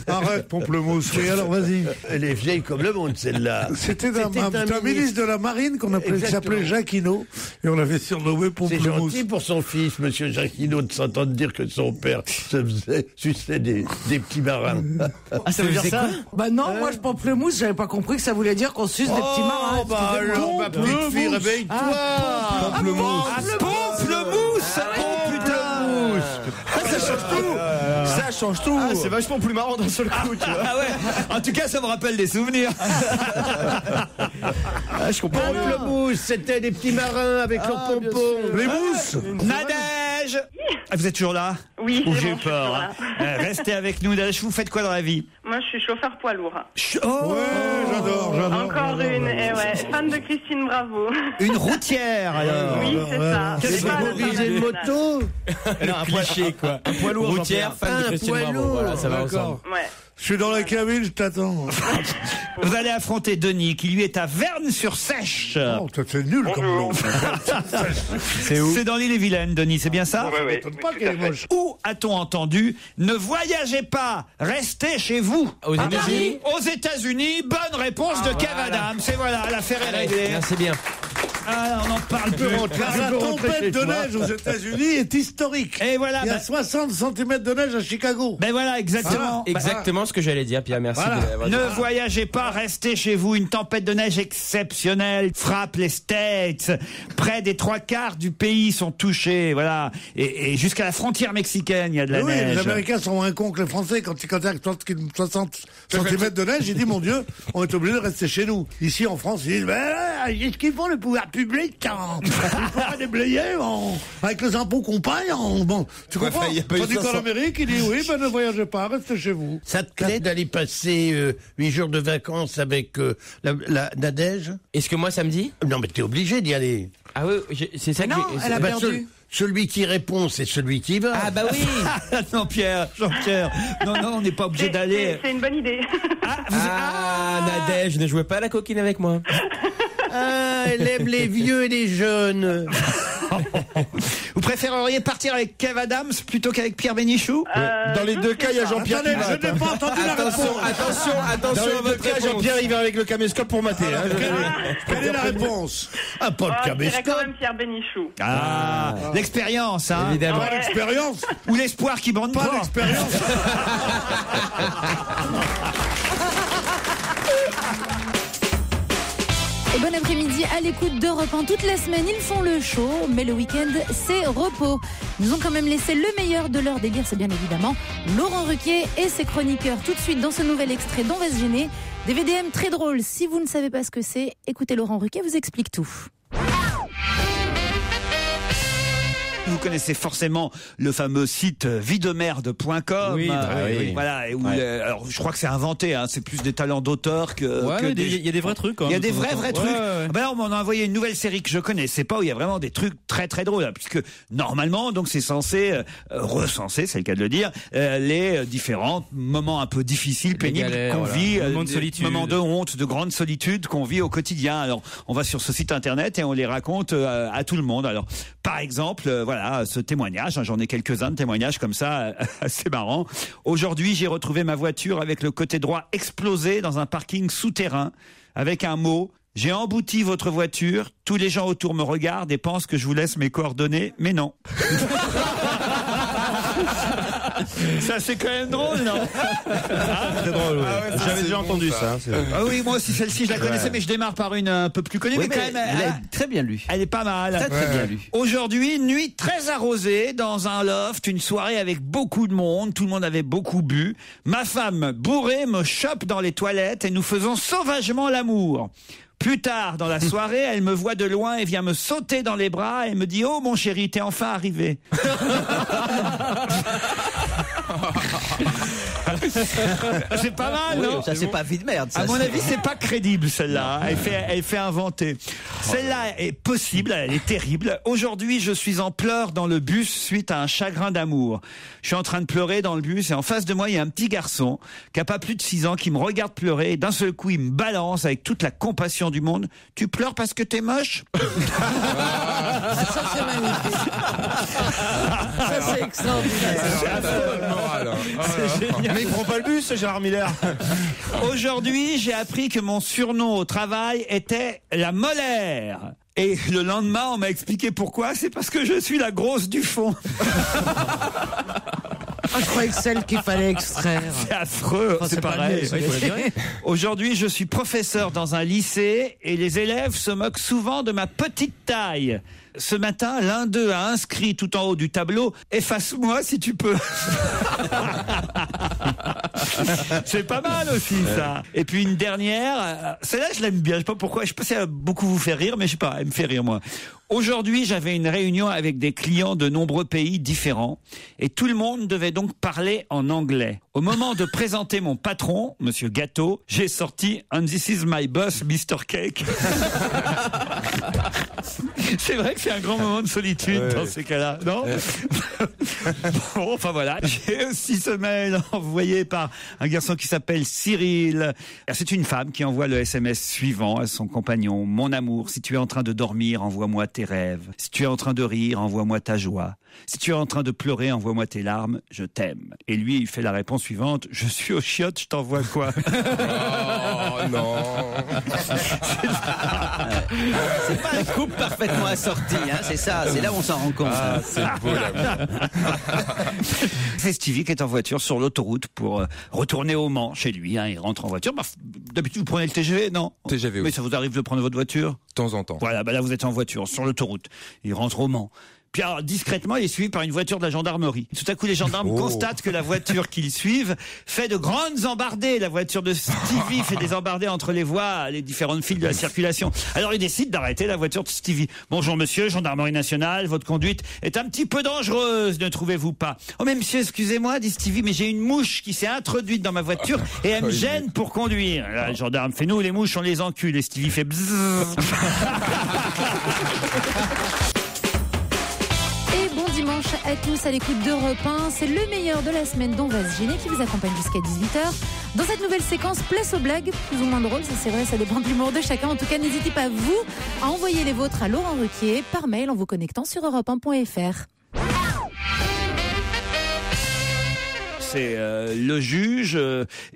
Arrête, Pamplemousse. Et alors, vas-y. Elle est vieille comme le monde, celle-là. C'était un ministre de la Marine qu'on appelait, qui s'appelait Jacquinot, et on l'avait surnommé C'est Pamplemousse. gentil pour son fils, monsieur Jacquinot, de s'entendre dire que son père se faisait sucer des petits marins. Ah, ça veut dire ça? Bah non, moi je pamplemousse, j'avais pas compris que ça voulait dire qu'on suce des petits marins. Oh, bah alors, ma petite fille, réveille-toi. Pamplemousse. Pamplemousse. Oh putain. Ça change tout! Ça change tout! Ah, c'est vachement plus marrant d'un seul coup, tu vois. Ah ouais. En tout cas, ça me rappelle des souvenirs. Ah, je comprends. Pamplemousse, c'était des petits marins avec leurs pompons. Les mousses. Nadège. Ah, vous êtes toujours là? Oui, Ou c'est j'ai bon, eu je suis peur. toujours Hein. Restez avec nous, Nadège. Vous faites quoi dans la vie? Moi, je suis chauffeur poids lourd. Oh, J'adore. Encore une, fan de Christine Bravo. une routière alors. Oui, c'est ça. Qu'est-ce C'est que pas vous la Mobiliser une moto. Non, un cliché, quoi. Un poids lourd, routière, fan de Christine poids Bravo. lourd. Voilà, ça va D'accord. ensemble. Ouais. Je suis dans la cabine, je t'attends. Vous allez affronter Denis, qui lui est à Verne-sur-Sèche. Oh, c'est nul comme nom. C'est où? C'est dans l'île-et-Vilaine, Denis, c'est bien ça? Oui, m'étonne pas qu'elle est moche. Où a-t-on entendu « Ne voyagez pas, restez chez vous » Aux États-Unis? Aux États-Unis, bonne réponse de Kev Adams. Et voilà, l'affaire est réglée. Merci bien. Ah, on en parle plus. Car la tempête de neige aux États-Unis est historique. Et voilà. Il y a 60 cm de neige à Chicago. Ben voilà, exactement. Exactement ce que j'allais dire, Pierre. Merci. Voilà. Ne voyagez pas, restez chez vous. Une tempête de neige exceptionnelle frappe les States. Près des 3/4 du pays sont touchés. Voilà. Et jusqu'à la frontière mexicaine, il y a de la Oui, neige. les Américains sont moins cons que les Français. Quand il y a 60 cm de neige, ils disent, mon Dieu, on est obligé de rester chez nous. Ici, en France, ils disent, qu'est-ce qu'ils font, le pouvoir public? Ils faut pas déblayer avec les impôts qu'on paye. Bon, tu comprends? Tandis qu'en Amérique, il dit, oui, ne voyagez pas, restez chez vous. Ça te plaît d'aller passer 8 jours de vacances avec la Nadège? Est-ce que moi, samedi? Non, mais t'es obligé d'y aller. Ah oui, c'est ça que Non, elle a Bah, perdu. Celui qui répond, c'est celui qui va. Ah bah oui. Non, Jean-Pierre. Non, on n'est pas obligé d'aller. C'est une bonne idée. Nadège, ne jouez pas à la coquine avec moi. Ah, elle aime les vieux et les jeunes. Vous préféreriez partir avec Kev Adams plutôt qu'avec Pierre Bénichou? Dans les deux cas, il y a Jean-Pierre qui Attendez, va. je n'ai pas entendu la réponse. Attention Dans à les deux votre cas, réponse. Jean-Pierre, il va avec le caméscope pour mater. hein. Quelle est la réponse? Ah, pas de Je dirais caméscope. quand même Pierre Bénichou. Ah, l'expérience, hein. Évidemment. Pas l'expérience. Ou l'espoir qui bande Pas pas. l'expérience. Et bon après-midi à l'écoute d'Europe 1. Toute la semaine, ils font le show, mais le week-end, c'est repos. Ils nous ont quand même laissé le meilleur de leur délire, c'est bien évidemment Laurent Ruquier et ses chroniqueurs. Tout de suite, dans ce nouvel extrait d'On va se gêner, des VDM très drôles. Si vous ne savez pas ce que c'est, écoutez Laurent Ruquier vous explique tout. Vous connaissez forcément le fameux site videmerde.com. Oui. Voilà. Alors, je crois que c'est inventé. C'est plus des talents d'auteur que il y a des vrais trucs. Il y a des vrais trucs. Ben, on m'a envoyé une nouvelle série que je connaissais pas où il y a vraiment des trucs très très drôles. Puisque normalement, donc c'est censé recenser, c'est le cas de le dire, les différents moments un peu difficiles, pénibles qu'on vit, moments de honte, de grande solitude qu'on vit au quotidien. Alors, on va sur ce site internet et on les raconte à tout le monde. Alors, par exemple, voilà, ce témoignage, j'en ai quelques-uns de témoignages comme ça, assez marrants. Aujourd'hui, j'ai retrouvé ma voiture avec le côté droit explosé dans un parking souterrain, avec un mot: j'ai embouti votre voiture, tous les gens autour me regardent et pensent que je vous laisse mes coordonnées, mais non. Ça, c'est quand même drôle, non? C'est drôle, oui. J'avais déjà entendu ça. Ah oui, moi aussi, celle-ci, je la connaissais, mais je démarre par une un peu plus connue. Oui, mais quand même, elle est très bien lue. Elle est pas mal. Très bien lue. Aujourd'hui, nuit très arrosée dans un loft, une soirée avec beaucoup de monde. Tout le monde avait beaucoup bu. Ma femme, bourrée, me chope dans les toilettes et nous faisons sauvagement l'amour. Plus tard dans la soirée, elle me voit de loin et vient me sauter dans les bras et me dit: oh mon chéri, t'es enfin arrivé. C'est pas mal, non? Ça, c'est pas vie de merde. Ça, à mon avis, c'est pas crédible, celle-là. Elle fait inventer. Celle-là est possible, elle est terrible. Aujourd'hui, je suis en pleurs dans le bus suite à un chagrin d'amour. Je suis en train de pleurer dans le bus et en face de moi, il y a un petit garçon qui a pas plus de 6 ans qui me regarde pleurer et d'un seul coup, il me balance avec toute la compassion du monde: tu pleures parce que t'es moche? Ça, c'est magnifique. Ça, c'est extraordinaire. C'est génial. Mais il prend pas le bus, Gérard Miller. Aujourd'hui, j'ai appris que mon surnom au travail était la molaire. Et le lendemain, on m'a expliqué pourquoi. C'est parce que je suis la grosse du fond. Je croyais que celle qu'il fallait extraire. C'est affreux, c'est pareil. Aujourd'hui, je suis professeur dans un lycée et les élèves se moquent souvent de ma petite taille. Ce matin, l'un d'eux a inscrit tout en haut du tableau: efface-moi si tu peux. C'est pas mal aussi, ça. Et puis une dernière, celle-là je l'aime bien, je sais pas pourquoi, je sais pas si elle va beaucoup vous faire rire, mais je sais pas, elle me fait rire moi. Aujourd'hui, j'avais une réunion avec des clients de nombreux pays différents et tout le monde devait donc parler en anglais. Au moment de présenter mon patron, Monsieur Gâteau, j'ai sorti "And this is my boss, Mr. Cake". C'est vrai que c'est un grand moment de solitude dans ces cas-là, non? Bon, enfin voilà. J'ai aussi ce mail envoyé par un garçon qui s'appelle Cyril. C'est une femme qui envoie le SMS suivant à son compagnon: mon amour, si tu es en train de dormir, envoie-moi tes rêves. Si tu es en train de rire, envoie-moi ta joie. Si tu es en train de pleurer, envoie-moi tes larmes, je t'aime. Et lui, il fait la réponse suivante: je suis aux chiottes, je t'envoie quoi? Oh non. C'est pas un couple parfaitement assorti, hein, c'est ça, c'est là où on s'en rend compte. Ah, c'est beau là. C'est Stevie qui est en voiture sur l'autoroute pour retourner au Mans chez lui. Il rentre en voiture. D'habitude, vous prenez le TGV, non? TGV, oui. Mais ça vous arrive de prendre votre voiture? De temps en temps. Voilà, là vous êtes en voiture sur l'autoroute. Il rentre au Mans. Puis alors, discrètement, il est suivi par une voiture de la gendarmerie. Tout à coup, les gendarmes constatent que la voiture qu'ils suivent fait de grandes embardées. La voiture de Stevie fait des embardées entre les voies, les différentes files de la circulation. Alors, ils décident d'arrêter la voiture de Stevie. Bonjour monsieur, gendarmerie nationale, votre conduite est un petit peu dangereuse, ne trouvez-vous pas? Oh mais monsieur, excusez-moi, dit Stevie, mais j'ai une mouche qui s'est introduite dans ma voiture et elle me gêne pour conduire. Là, le gendarme fait: nous, les mouches, on les encule. Et Stevie fait bzzz. Dimanche à tous à l'écoute d'Europe 1, c'est le meilleur de la semaine d'On va se gêner qui vous accompagne jusqu'à 18h. Dans cette nouvelle séquence, place aux blagues, plus ou moins drôles, ça c'est vrai, ça dépend de l'humour de chacun. En tout cas, n'hésitez pas vous à envoyer les vôtres à Laurent Ruquier par mail en vous connectant sur europe1.fr. C'est le juge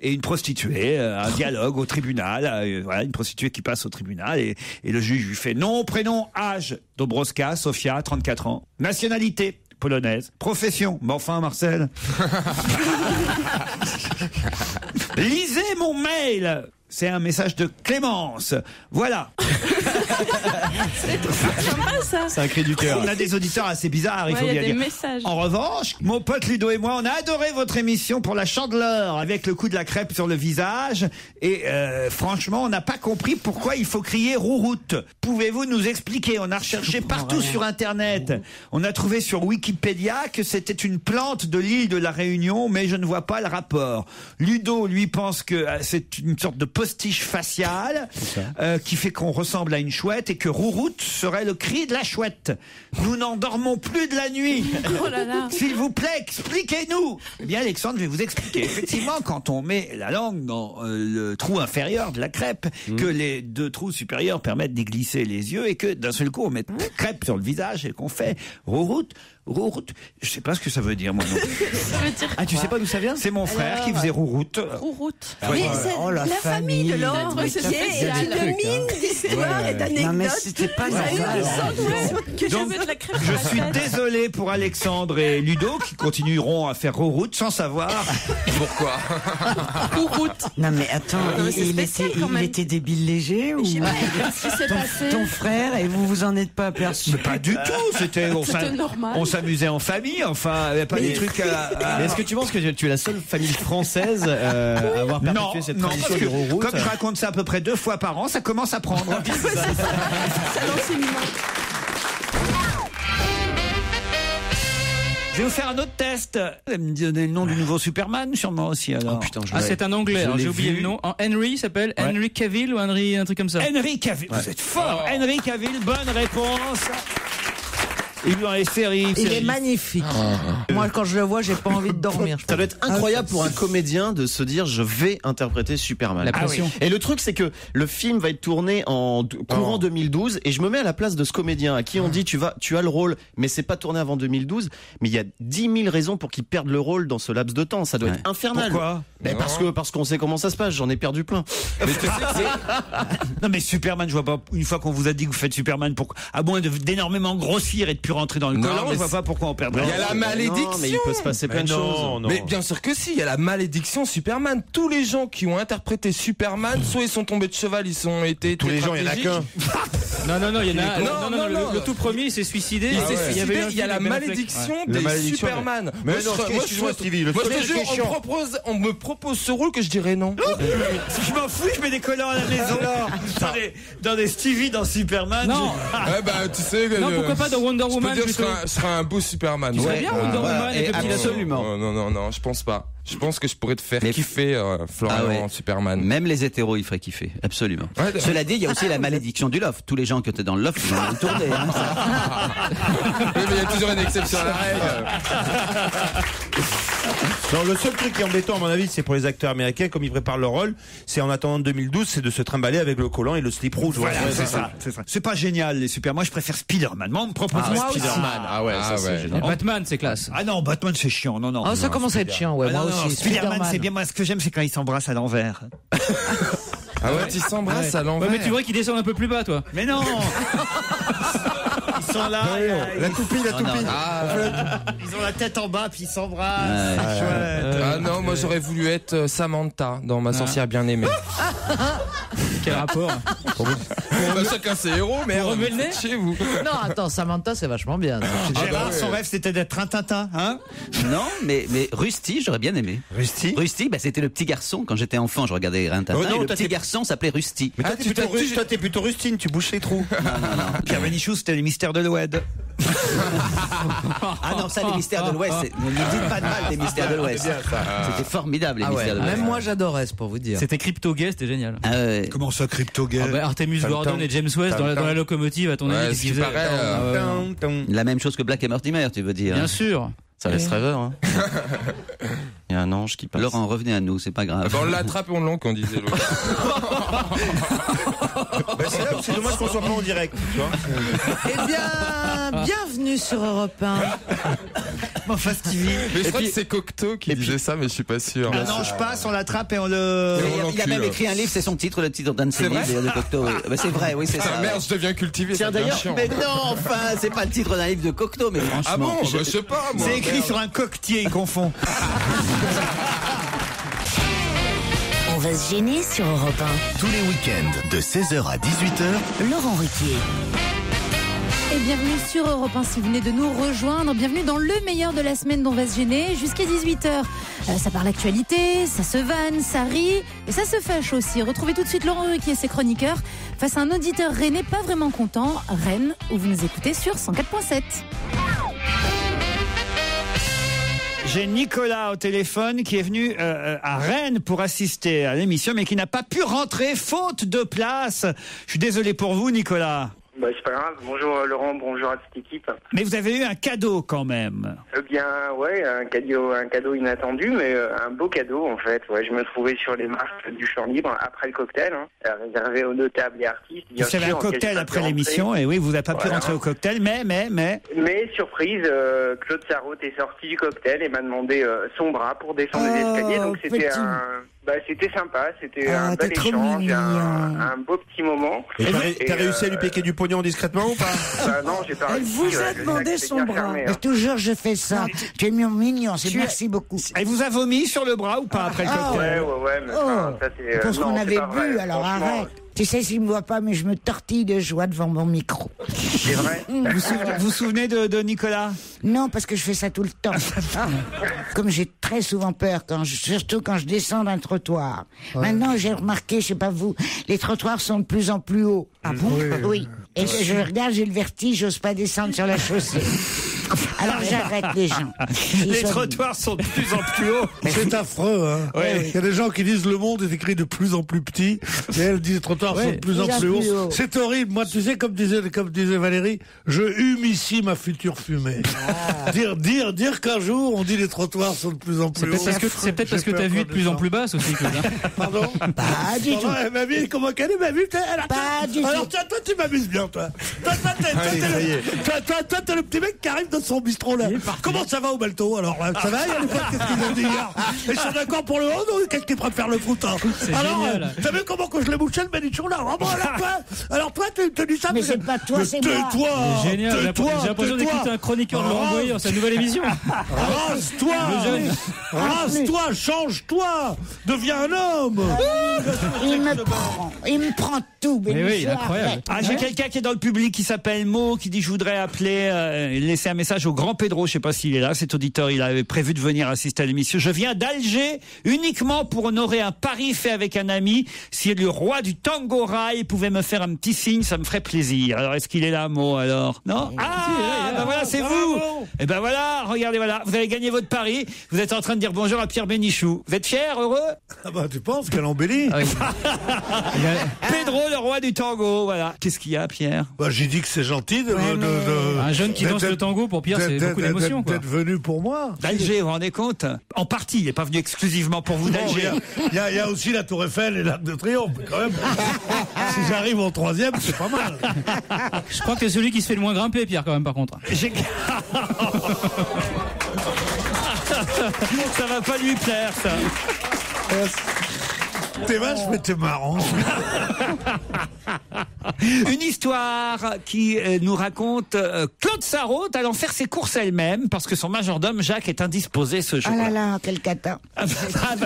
et une prostituée, un dialogue au tribunal. Voilà, une prostituée qui passe au tribunal et le juge lui fait: nom, prénom, âge, Dobroska, Sofia, 34 ans. Nationalité, polonaise. Profession, mais enfin Marcel. Lisez mon mail. C'est un message de Clémence. Voilà. C'est sympa ça. C'est un cri du cœur. On a des auditeurs assez bizarres, il faut Ouais, bien y a des dire. messages. En revanche, mon pote Ludo et moi, on a adoré votre émission pour la Chandeleur, avec le coup de la crêpe sur le visage. Et franchement, on n'a pas compris pourquoi il faut crier rouroute. Pouvez-vous nous expliquer? On a recherché partout sur Internet. On a trouvé sur Wikipédia que c'était une plante de l'île de la Réunion, mais je ne vois pas le rapport. Ludo, lui, pense que c'est une sorte de postiche faciale qui fait qu'on ressemble à une chouette et que rouroute serait le cri de la chouette. Nous n'en dormons plus de la nuit. Oh là là. S'il vous plaît, expliquez-nous. Eh bien, Alexandre, je vais vous expliquer. Effectivement, quand on met la langue dans le trou inférieur de la crêpe, que les deux trous supérieurs permettent d'y glisser les yeux et que d'un seul coup, on met crêpe sur le visage et qu'on fait rouroute. Rouroute, je sais pas ce que ça veut dire, moi non plus. Ça veut dire Ah, tu sais pas d'où ça vient? C'est mon frère qui faisait rouroute. Rouroute. Mais c'est la famille de Laurent Ouais, c'est Ruquier spécial. est une mine d'histoires et d'anecdotes. Non, mais c'était pas Ça a eu normal. le sang Que je Donc, veux de la crêpe. je suis désolé pour Alexandre et Ludo qui continueront à faire rouroute sans savoir. Pourquoi? Rouroute. Non, mais attends, Non, mais c'est spécial, quand même. il était débile léger ou Je sais pas ce qui s'est passé. ton frère et vous vous en êtes pas aperçu? Mais pas du tout, c'était normal. on s'amusait en famille, enfin, il n'y avait pas des trucs à... Mais est-ce que tu penses que tu es la seule famille française à avoir perpétué cette tradition parce du que rouroute? comme je raconte ça à peu près 2 fois par an, ça commence à prendre. C'est l'enseignement. Je vais vous faire un autre test. Vous allez me donner le nom du nouveau Superman, sûrement aussi, alors. Oh putain, Ah, c'est un anglais, alors j'ai oublié le nom. Henry il s'appelle Henry Cavill ou Henry, un truc comme ça. Henry Cavill. Vous êtes fort. Henry Cavill, bonne réponse. Il est dans les séries. Il est magnifique. Moi, quand je le vois, j'ai pas envie de dormir. Ça doit être incroyable pour un comédien de se dire je vais interpréter Superman. La pression. Et le truc c'est que le film va être tourné en courant 2012 et je me mets à la place de ce comédien à qui on dit tu as le rôle mais c'est pas tourné avant 2012, mais il y a 10 000 raisons pour qu'il perde le rôle dans ce laps de temps. Ça doit être infernal. Pourquoi? Parce qu'on sait comment ça se passe, j'en ai perdu plein. Mais tu sais que non mais Superman, je vois pas, une fois qu'on vous a dit que vous faites Superman, à moins d'énormément grossir et de plus rentrer dans le collant, je vois pas pourquoi on perdrait. Il y a la malédiction. Non, mais il peut se passer plein de choses. Mais bien sûr que si, il y a la malédiction Superman. Tous les gens qui ont interprété Superman, soit ils sont tombés de cheval, ils ont été Tous les gens, il y en a qu'un. Non, il y en a. Non. Le tout premier, il s'est suicidé. Il s'est suicidé, il y a la Ben Affleck. malédiction Ouais. des La malédiction, Superman. Mais Moi, non, excuse-moi, Stevie, le moi, je truc te jure, qui est chiant. on me propose ce rôle que je dirais non. Je m'en fous, je mets des collants à la maison. Dans des Stevie dans Superman. Non. Ouais, bah, tu sais. Non, pourquoi pas dans Wonder Woman Je plutôt. serais un beau Superman. Tu serais bien Wonder Woman avec le petit lasso. Absolument. Non, je pense pas. Je pense que je pourrais te faire kiffer, Florian, en Superman. Même les hétéros, ils feraient kiffer. Absolument. Ouais, Cela dit, il y a aussi la malédiction du loft. Tous les gens qui étaient dans le loft, ils ont mal tourné. Hein, Oui, mais il y a toujours une exception à la règle. Non, le seul truc qui est embêtant, à mon avis, c'est pour les acteurs américains, comme ils préparent leur rôle, c'est en attendant 2012, c'est de se trimballer avec le collant et le slip rouge. Voilà, Ouais, c'est ça. C'est pas génial, les Superman. Moi, je préfère Spider-Man. Moi, on me propose Spider-Man. Ah ouais, ça c'est génial. Batman, c'est classe. Ah non, Batman, c'est chiant. Non. Ah, ça commence à être chiant, ouais. Ah Moi non, aussi. Spider-Man, c'est bien. Moi, ce que j'aime, c'est quand ils s'embrassent à l'envers. Ah ouais, ils s'embrassent à l'envers. Ouais, mais tu vois qu'ils descendent un peu plus bas, toi. Mais non. Ils sont là. La toupie. Ils ont la tête en bas, puis ils s'embrassent. Ouais. C'est chouette. Ah non, moi j'aurais voulu être Samantha dans Ma sorcière bien-aimée. Quel rapport? Bah, chacun ses héros, mais remets le nez chez vous. Non, attends, Samantha, c'est vachement bien. Gérard, son rêve, c'était d'être un Tintin, hein? Non, mais Rusty, j'aurais bien aimé. Rusty. Rusty, bah, c'était le petit garçon. Quand j'étais enfant, je regardais Rintintin. Oh non, et le toi, petit t'es- garçon s'appelait Rusty. Mais toi, t'es plutôt Rustine, tu bouches les trous. Pierre Bénichou, c'était les mystères de l'Oued. Ah non, ça, les mystères de l'Ouest, ne dites pas de mal des mystères de l'Ouest. C'était formidable, les Ah mystères ouais, de l'Ouest. même moi j'adorais, c'est pour vous dire. C'était Crypto Gay, c'était génial. Ah ouais. Comment ça, Crypto-Gay? Ah bah, Artemus Gordon et James West dans la locomotive, à ton avis, qu'est-ce qu'ils faisaient? Ah ouais. La même chose que Black et Mortimer, tu veux dire. Bien sûr. Ça laisse rêveur. Hein. Il y a un ange qui passe. Laurent, revenez à nous, c'est pas grave. On l'attrape et on l'enque, on disait l'autre. C'est là où c'est dommage qu'on soit pas en direct, tu vois. Eh bien, bienvenue sur Europe 1. Enfin, Stevie. Mais je crois que c'est Cocteau qui disait ça, mais je suis pas sûr. Un ange passe, on l'attrape et on le... Il a même écrit un livre, c'est son titre, le titre d'un de ses C'est livres, vrai de Cocteau. Oui. Bah, c'est vrai, oui, c'est ça. Ah merde, je deviens cultivé. Tiens ça devient d'ailleurs, chiant. mais non, enfin, c'est pas le titre d'un livre de Cocteau, mais franchement. Ah bon, je sais pas, moi. C'est écrit sur un coquetier, il confond. On va se gêner sur Europe 1. Tous les week-ends de 16h à 18h, Laurent Ruquier. Et bienvenue sur Europe 1 si vous venez de nous rejoindre. Bienvenue dans le meilleur de la semaine d'On va se gêner jusqu'à 18h. Ça parle actualité, ça se vanne, ça rit et ça se fâche aussi. Retrouvez tout de suite Laurent Ruquier et ses chroniqueurs face à un auditeur rennais pas vraiment content. Rennes, où vous nous écoutez sur 104.7. J'ai Nicolas au téléphone qui est venu à Rennes pour assister à l'émission mais qui n'a pas pu rentrer faute de place. Je suis désolé pour vous, Nicolas. Bah, c'est pas grave. Bonjour Laurent, bonjour à cette équipe. Mais vous avez eu un cadeau quand même. Eh bien, ouais, un cadeau inattendu, mais un beau cadeau en fait. Ouais, je me trouvais sur les marches du Champ Libre après le cocktail, réservé aux notables et artistes. Vous savez, un cocktail après l'émission, et oui, vous n'avez pas pu rentrer au cocktail, mais. Mais surprise, Claude Sarraute est sorti du cocktail et m'a demandé son bras pour descendre les escaliers. Donc c'était c'était sympa, c'était un bel échange, un beau petit moment. Et t'as réussi à lui piquer du pognon discrètement ou pas? Non, j'ai pas réussi. Elle vous a demandé son bras. Mais toujours je fais ça. Tu es mignon, merci beaucoup. Elle vous a vomi sur le bras ou pas après le cocktail? Ouais, mais ça c'est... Pour ce qu'on avait bu, alors arrête. Tu sais, s'il me voit pas, mais je me tortille de joie devant mon micro. C'est vrai. Vous vous souvenez de Nicolas? Non, parce que je fais ça tout le temps. Comme j'ai très souvent peur, surtout quand je descends d'un trottoir. Ouais. Maintenant, j'ai remarqué, je sais pas vous, les trottoirs sont de plus en plus hauts. Ah bon? Oui. Et je regarde, j'ai le vertige, j'ose pas descendre sur la chaussée. Alors j'arrête les gens. Les trottoirs sont de plus en plus hauts. C'est affreux, hein. Ouais. Il y a des gens qui disent le monde est écrit de plus en plus petit, et elle dit les trottoirs sont de plus en plus hauts. C'est horrible. Moi, tu sais, comme disait Valérie, je hume ici ma future fumée. Dire qu'un jour on dit les trottoirs sont de plus en plus hauts. C'est peut-être parce que t'as vu de plus en plus basse aussi, Claude. Pardon? Pas du tout. Elle m'a vu, comment qu'elle m'a vu? Pas du tout. Alors toi, tu m'amuses bien, toi. Toi, t'es le petit mec qui arrive dans son bistrot là. Comment ça va au Balto? Alors là, ça va? Il y a des fois, qu'est-ce qu'ils ont dit hier? Ils sont d'accord pour le haut, non? Qu'est-ce qu'ils préfèrent le foot? Alors, t'as vu comment que je l'ai bouché le Bénichon là? Alors toi, tu te dis ça? Mais c'est pas toi, c'est moi. Tais-toi! C'est génial. J'ai l'impression d'écouter un chroniqueur de Laurent Goyer dans sa nouvelle émission. Rase-toi, change-toi, deviens un homme. Il me prend tout. Mais oui, incroyable. J'ai quelqu'un qui est dans le public qui s'appelle Mo, qui dit je voudrais appeler, laisser un message au grand Pedro, je sais pas s'il est là, cet auditeur, il avait prévu de venir assister à l'émission. Je viens d'Alger uniquement pour honorer un pari fait avec un ami. Si le roi du tango rail pouvait me faire un petit signe, ça me ferait plaisir. Alors est-ce qu'il est là, Mo, alors? Non? Ben voilà, c'est vous. Et ben voilà, regardez, voilà, vous avez gagné votre pari. Vous êtes en train de dire bonjour à Pierre Bénichou. Vous êtes fier, heureux? Ah bah tu penses qu'elle embellit? Pedro, le roi du tango, voilà. Qu'est-ce qu'il y a, Pierre? Bah j'ai dit que c'est gentil de un jeune qui danse le tango pour Pierre, c'est beaucoup d'émotion. D'être venu pour moi. D'Alger, vous vous rendez compte? En partie, il n'est pas venu exclusivement pour vous d'Alger. Il y a aussi la Tour Eiffel et l'Arc de Triomphe, quand même. Si j'arrive en troisième, c'est pas mal. Je crois que c'est celui qui se fait le moins grimper, Pierre, quand même, par contre. Ça va pas lui plaire, ça. T'es vache, mais t'es marrant. Une histoire qui nous raconte Claude Sarraute allant faire ses courses elle-même parce que son majordome Jacques est indisposé ce jour-là. Ah là là, quel cata.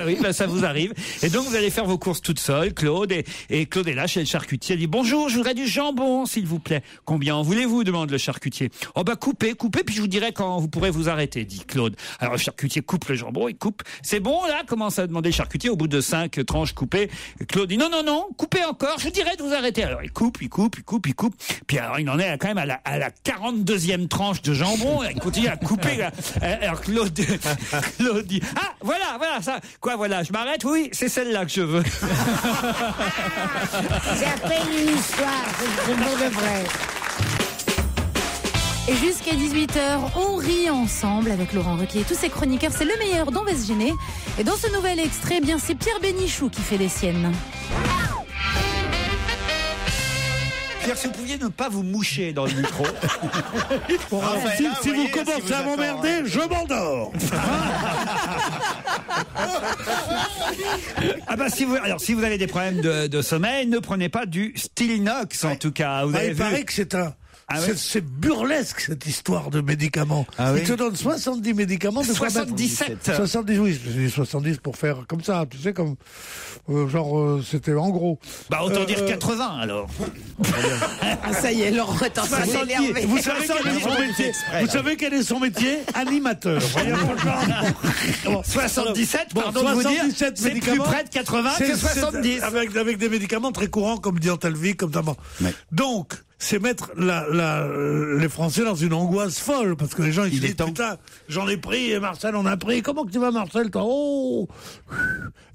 Oui, ça vous arrive. Et donc vous allez faire vos courses toute seule, Claude, et Claude est là chez le charcutier. Elle dit bonjour, je voudrais du jambon, s'il vous plaît. Combien en voulez-vous? Demande le charcutier. Oh bah coupez, puis je vous dirai quand vous pourrez vous arrêter, dit Claude. Alors le charcutier coupe le jambon, il coupe. C'est bon là? Commence à demander le charcutier au bout de 5 tranches coupées. Claude dit non, coupez encore, je vous dirai de vous arrêter. Alors il coupe. Puis alors il en est quand même à la 42e tranche de jambon. Il continue à couper. Là. Alors Claude dit voilà ça. Quoi voilà, je m'arrête? Oui, c'est celle-là que je veux. C'est à peine une histoire, c'est pour de vrai. Et jusqu'à 18h, on rit ensemble avec Laurent Ruquier et tous ses chroniqueurs. C'est le meilleur d'On va se gêner. Et dans ce nouvel extrait, bien c'est Pierre Bénichou qui fait les siennes. Pierre, si vous pouviez ne pas vous moucher dans le micro. Si vous commencez à m'emmerder, je m'endors. Si vous avez des problèmes de sommeil, ne prenez pas du Stilnox en tout cas. Il paraît que c'est Ah ouais. C'est burlesque, cette histoire de médicaments. Ah oui. Ils te donnent 70 médicaments de 77. 70, oui, j'ai dit 70 pour faire comme ça, tu sais, comme, c'était en gros. Bah, autant dire 80, alors. Ah, ça y est, Laurent est en train de l'énerver. Vous savez quel est son métier? Vous savez quel est son métier? Animateur. Voyez, franchement. 77, pardon de vous dire, c'est plus près de 80 que 70. Avec des médicaments très courants comme Diantalvic, comme ça. Ouais. Donc, c'est mettre les Français dans une angoisse folle, parce que les gens ils se disent putain, j'en ai pris et Marcel en a pris. Comment que tu vas, Marcel, toi? Oh,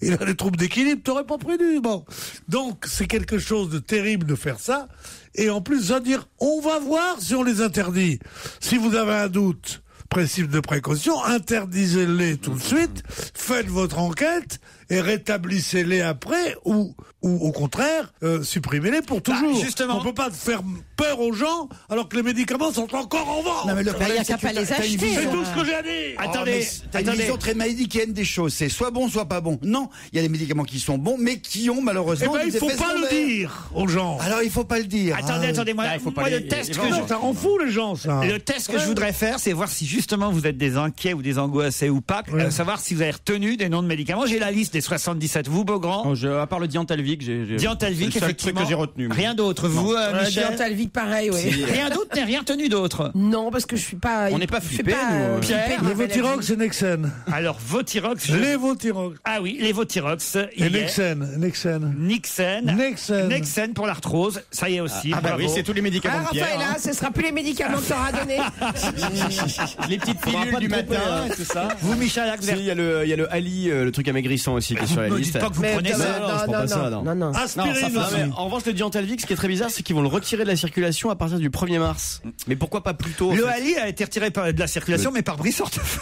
il a des troubles d'équilibre, t'aurais pas pris du. Bon, donc c'est quelque chose de terrible de faire ça, et en plus de dire on va voir si on les interdit. Si vous avez un doute, principe de précaution, interdisez-les tout de suite, faites votre enquête et rétablissez-les après, ou au contraire, supprimez-les pour toujours. Justement. On peut pas faire peur aux gens alors que les médicaments sont encore en vente. Non, mais le problème, il n'y a qu'à pas les acheter. C'est tout ce que j'ai à dire. Attendez, t'as une vision très manichéenne des choses. C'est soit bon, soit pas bon. Non, il y a des médicaments qui sont bons, mais qui ont malheureusement des effets secondaires. Il faut pas le dire aux gens. Alors il faut pas le dire. Attendez, moi le test que ça rend fou les gens, ça. Le test que je voudrais faire, c'est voir si justement vous êtes des inquiets ou des angoissés ou pas, savoir si vous avez retenu des noms de médicaments. J'ai la liste des 77. Vous, Beaugrand? À part le Diantalvic, Diantalvic, effectivement. Que j'ai retenu. Rien d'autre. Vous, Michel? Diantalvic, pareil, oui. Rien d'autre, n'est rien tenu d'autre. Non, parce que je suis pas. On n'est pas flippés, nous. Pierre? Lévothyrox et Nexen. Alors, Votirox. Lévothyrox. Ah oui, Lévothyrox. Et Nexen. Nexen pour l'arthrose. Ça y est aussi. Ah bah oui, c'est tous les médicaments de Pierre. Raphaël, là, ce sera plus les médicaments que t'auras donné. Les petites pilules du matin, tout ça. Vous, Michel, il y a le Ali, le truc amaigrissant aussi qui est sur la liste. Dites pas que vous prenez ça. Non. Aspirine aussi. En revanche, le Diantalvic, ce qui est très bizarre, c'est qu'ils vont le retirer de la circulation à partir du 1er mars. Mais pourquoi pas plus tôt? Le Ali a été retiré de la circulation, mais par Brice Hortefeux.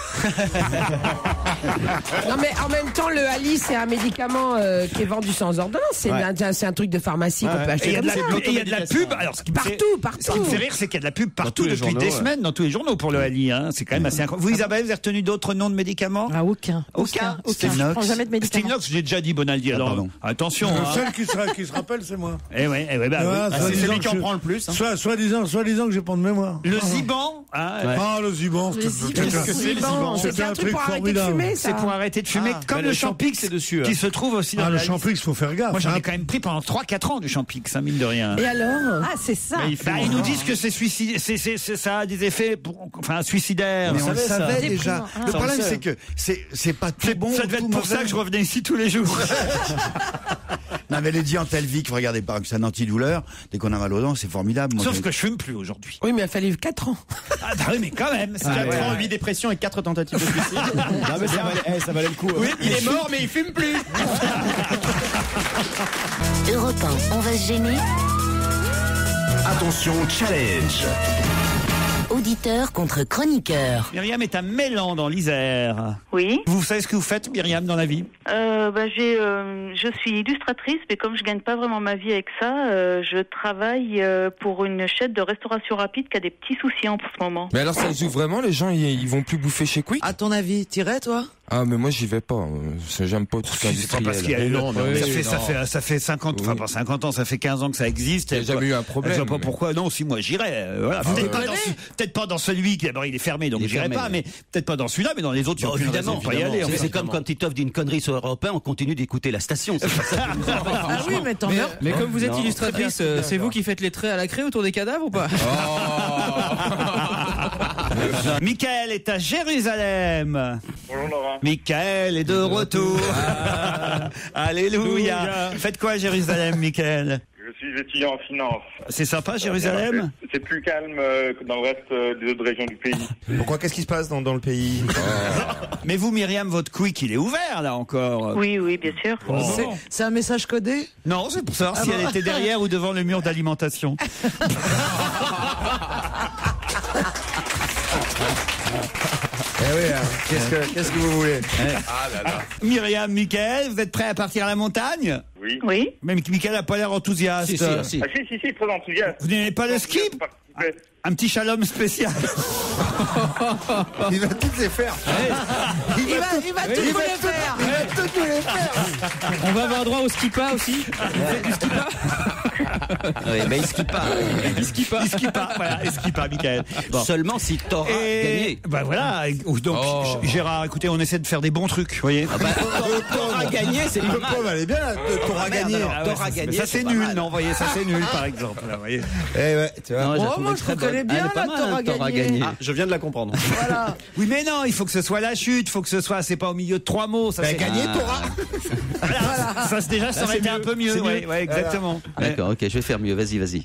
Non, mais en même temps, le Ali, c'est un médicament qui est vendu sans ordonnance. C'est un truc de pharmacie qu'on peut acheter comme ça. Et il y a de la pub. Alors, ce qui me fait rire, c'est qu'il y a de la pub partout depuis des semaines dans tous les journaux pour le Ali. C'est quand même assez incroyable. Vous, Isabelle, vous avez retenu d'autres noms de médicaments? Ah, aucun. Je prends jamais de médicaments. Stinox, j'ai déjà dit, Bonaldi. Alors, attention. Celle qui se rappelle, c'est moi. Eh oui. C'est celui qui en prend le plus. Soi-disant que j'ai pas de mémoire. Le Ziban. Le Ziban. Qu'est-ce que c'est, le Ziban? C'est un truc formidable. C'est pour arrêter de fumer, comme le Champix, qui se trouve aussi dans le Champix, faut faire gaffe. Moi, j'en ai quand même pris pendant 3-4 ans du Champix, mine de rien. Et alors? Ah, c'est ça. Ils nous disent que ça a des effets suicidaires. Mais on le savait déjà. Le problème, c'est que c'est pas tout bon. Ça devait être pour ça que je revenais ici tous les jours. Non, mais les Diantalvic, regardez pas, c'est un antidouleur. Dès qu'on a mal aux dents, c'est formidable. Sauf que je fume plus aujourd'hui. Oui, mais il a fallu 4 ans. Ah, bah oui, mais quand même. 4 ans, 8 dépressions et 4 tentatives de suicide. Non, mais ça valait le coup. Oui, il est mort, mais il fume plus. Europe 1, on va se gêner. Attention, challenge. Auditeur contre chroniqueur. Myriam est à Mélan dans l'Isère. Oui. Vous savez ce que vous faites, Myriam, dans la vie? Je suis illustratrice, mais comme je gagne pas vraiment ma vie avec ça, je travaille pour une chaîne de restauration rapide qui a des petits soucis en ce moment. Mais alors ça joue vraiment, les gens ils vont plus bouffer chez Quick? À ton avis, t'irais toi? Ah, mais moi j'y vais pas. J'aime pas tout ça. C'est pas parce qu'il y a ça fait 50, enfin pas 50 ans, ça fait 15 ans que ça existe. Il n'y a jamais eu un problème. Je sais pas pourquoi. Non, si moi j'irais. Voilà. Peut-être pas dans celui qui d'abord il est fermé, donc j'irai pas. Mais peut-être pas dans celui-là, mais dans les autres, il y a aucune raison de pas y aller. C'est comme quand ils t'offrent d'une connerie sur Europe 1, on continue d'écouter la station. Ah oui, mais tant mieux. Mais comme vous êtes illustratrice, c'est vous qui faites les traits à la craie autour des cadavres ou pas? Michael est à Jérusalem. Bonjour Laurent. Michael est de retour. Alléluia. Faites quoi à Jérusalem, Michael? Je suis étudiant en finance. C'est sympa, Jérusalem? C'est plus calme que dans le reste des autres régions du pays. Pourquoi? Qu'est-ce qui se passe dans le pays? Mais vous, Myriam, votre Quick, il est ouvert, là, encore? Oui, bien sûr. C'est un message codé? Non, c'est pour savoir si elle était derrière ou devant le mur d'alimentation. Qu'est-ce que vous voulez? Myriam, Michael, vous êtes prêts à partir à la montagne? Oui. Même Michael n'a pas l'air enthousiaste. Si, très enthousiaste. Vous n'aimez pas le ski? Un petit shalom spécial. Il va toutes les faire. Il va tout les faire. de tous les faire. On va avoir droit au skipa aussi. Vous faites du skipa? Oui, mais il skie pas. Il skie pas, voilà, il skie pas, Michael. Bon. Seulement si t'auras gagné. Bah voilà, donc Gérard, écoutez, on essaie de faire des bons trucs, vous voyez. T'auras gagné, c'est pas mal. Elle est bien, t'auras gagné. T'auras gagné. Ça c'est nul, non, vous voyez, ça c'est nul, par exemple. Là, vous voyez. Ouais, tu vois. Oh, moi, je reconnais bien, là, t'auras gagné. Ah, je viens de la comprendre. Voilà. Oui, mais non, il faut que ce soit la chute, il faut que ce soit, c'est pas au milieu de 3 mots. Ça, c'est gagné, t'auras. Voilà. Ça, déjà, ça aurait été un peu mieux. Ouais, exactement. D'accord, ok, je vais faire mieux. Vas-y.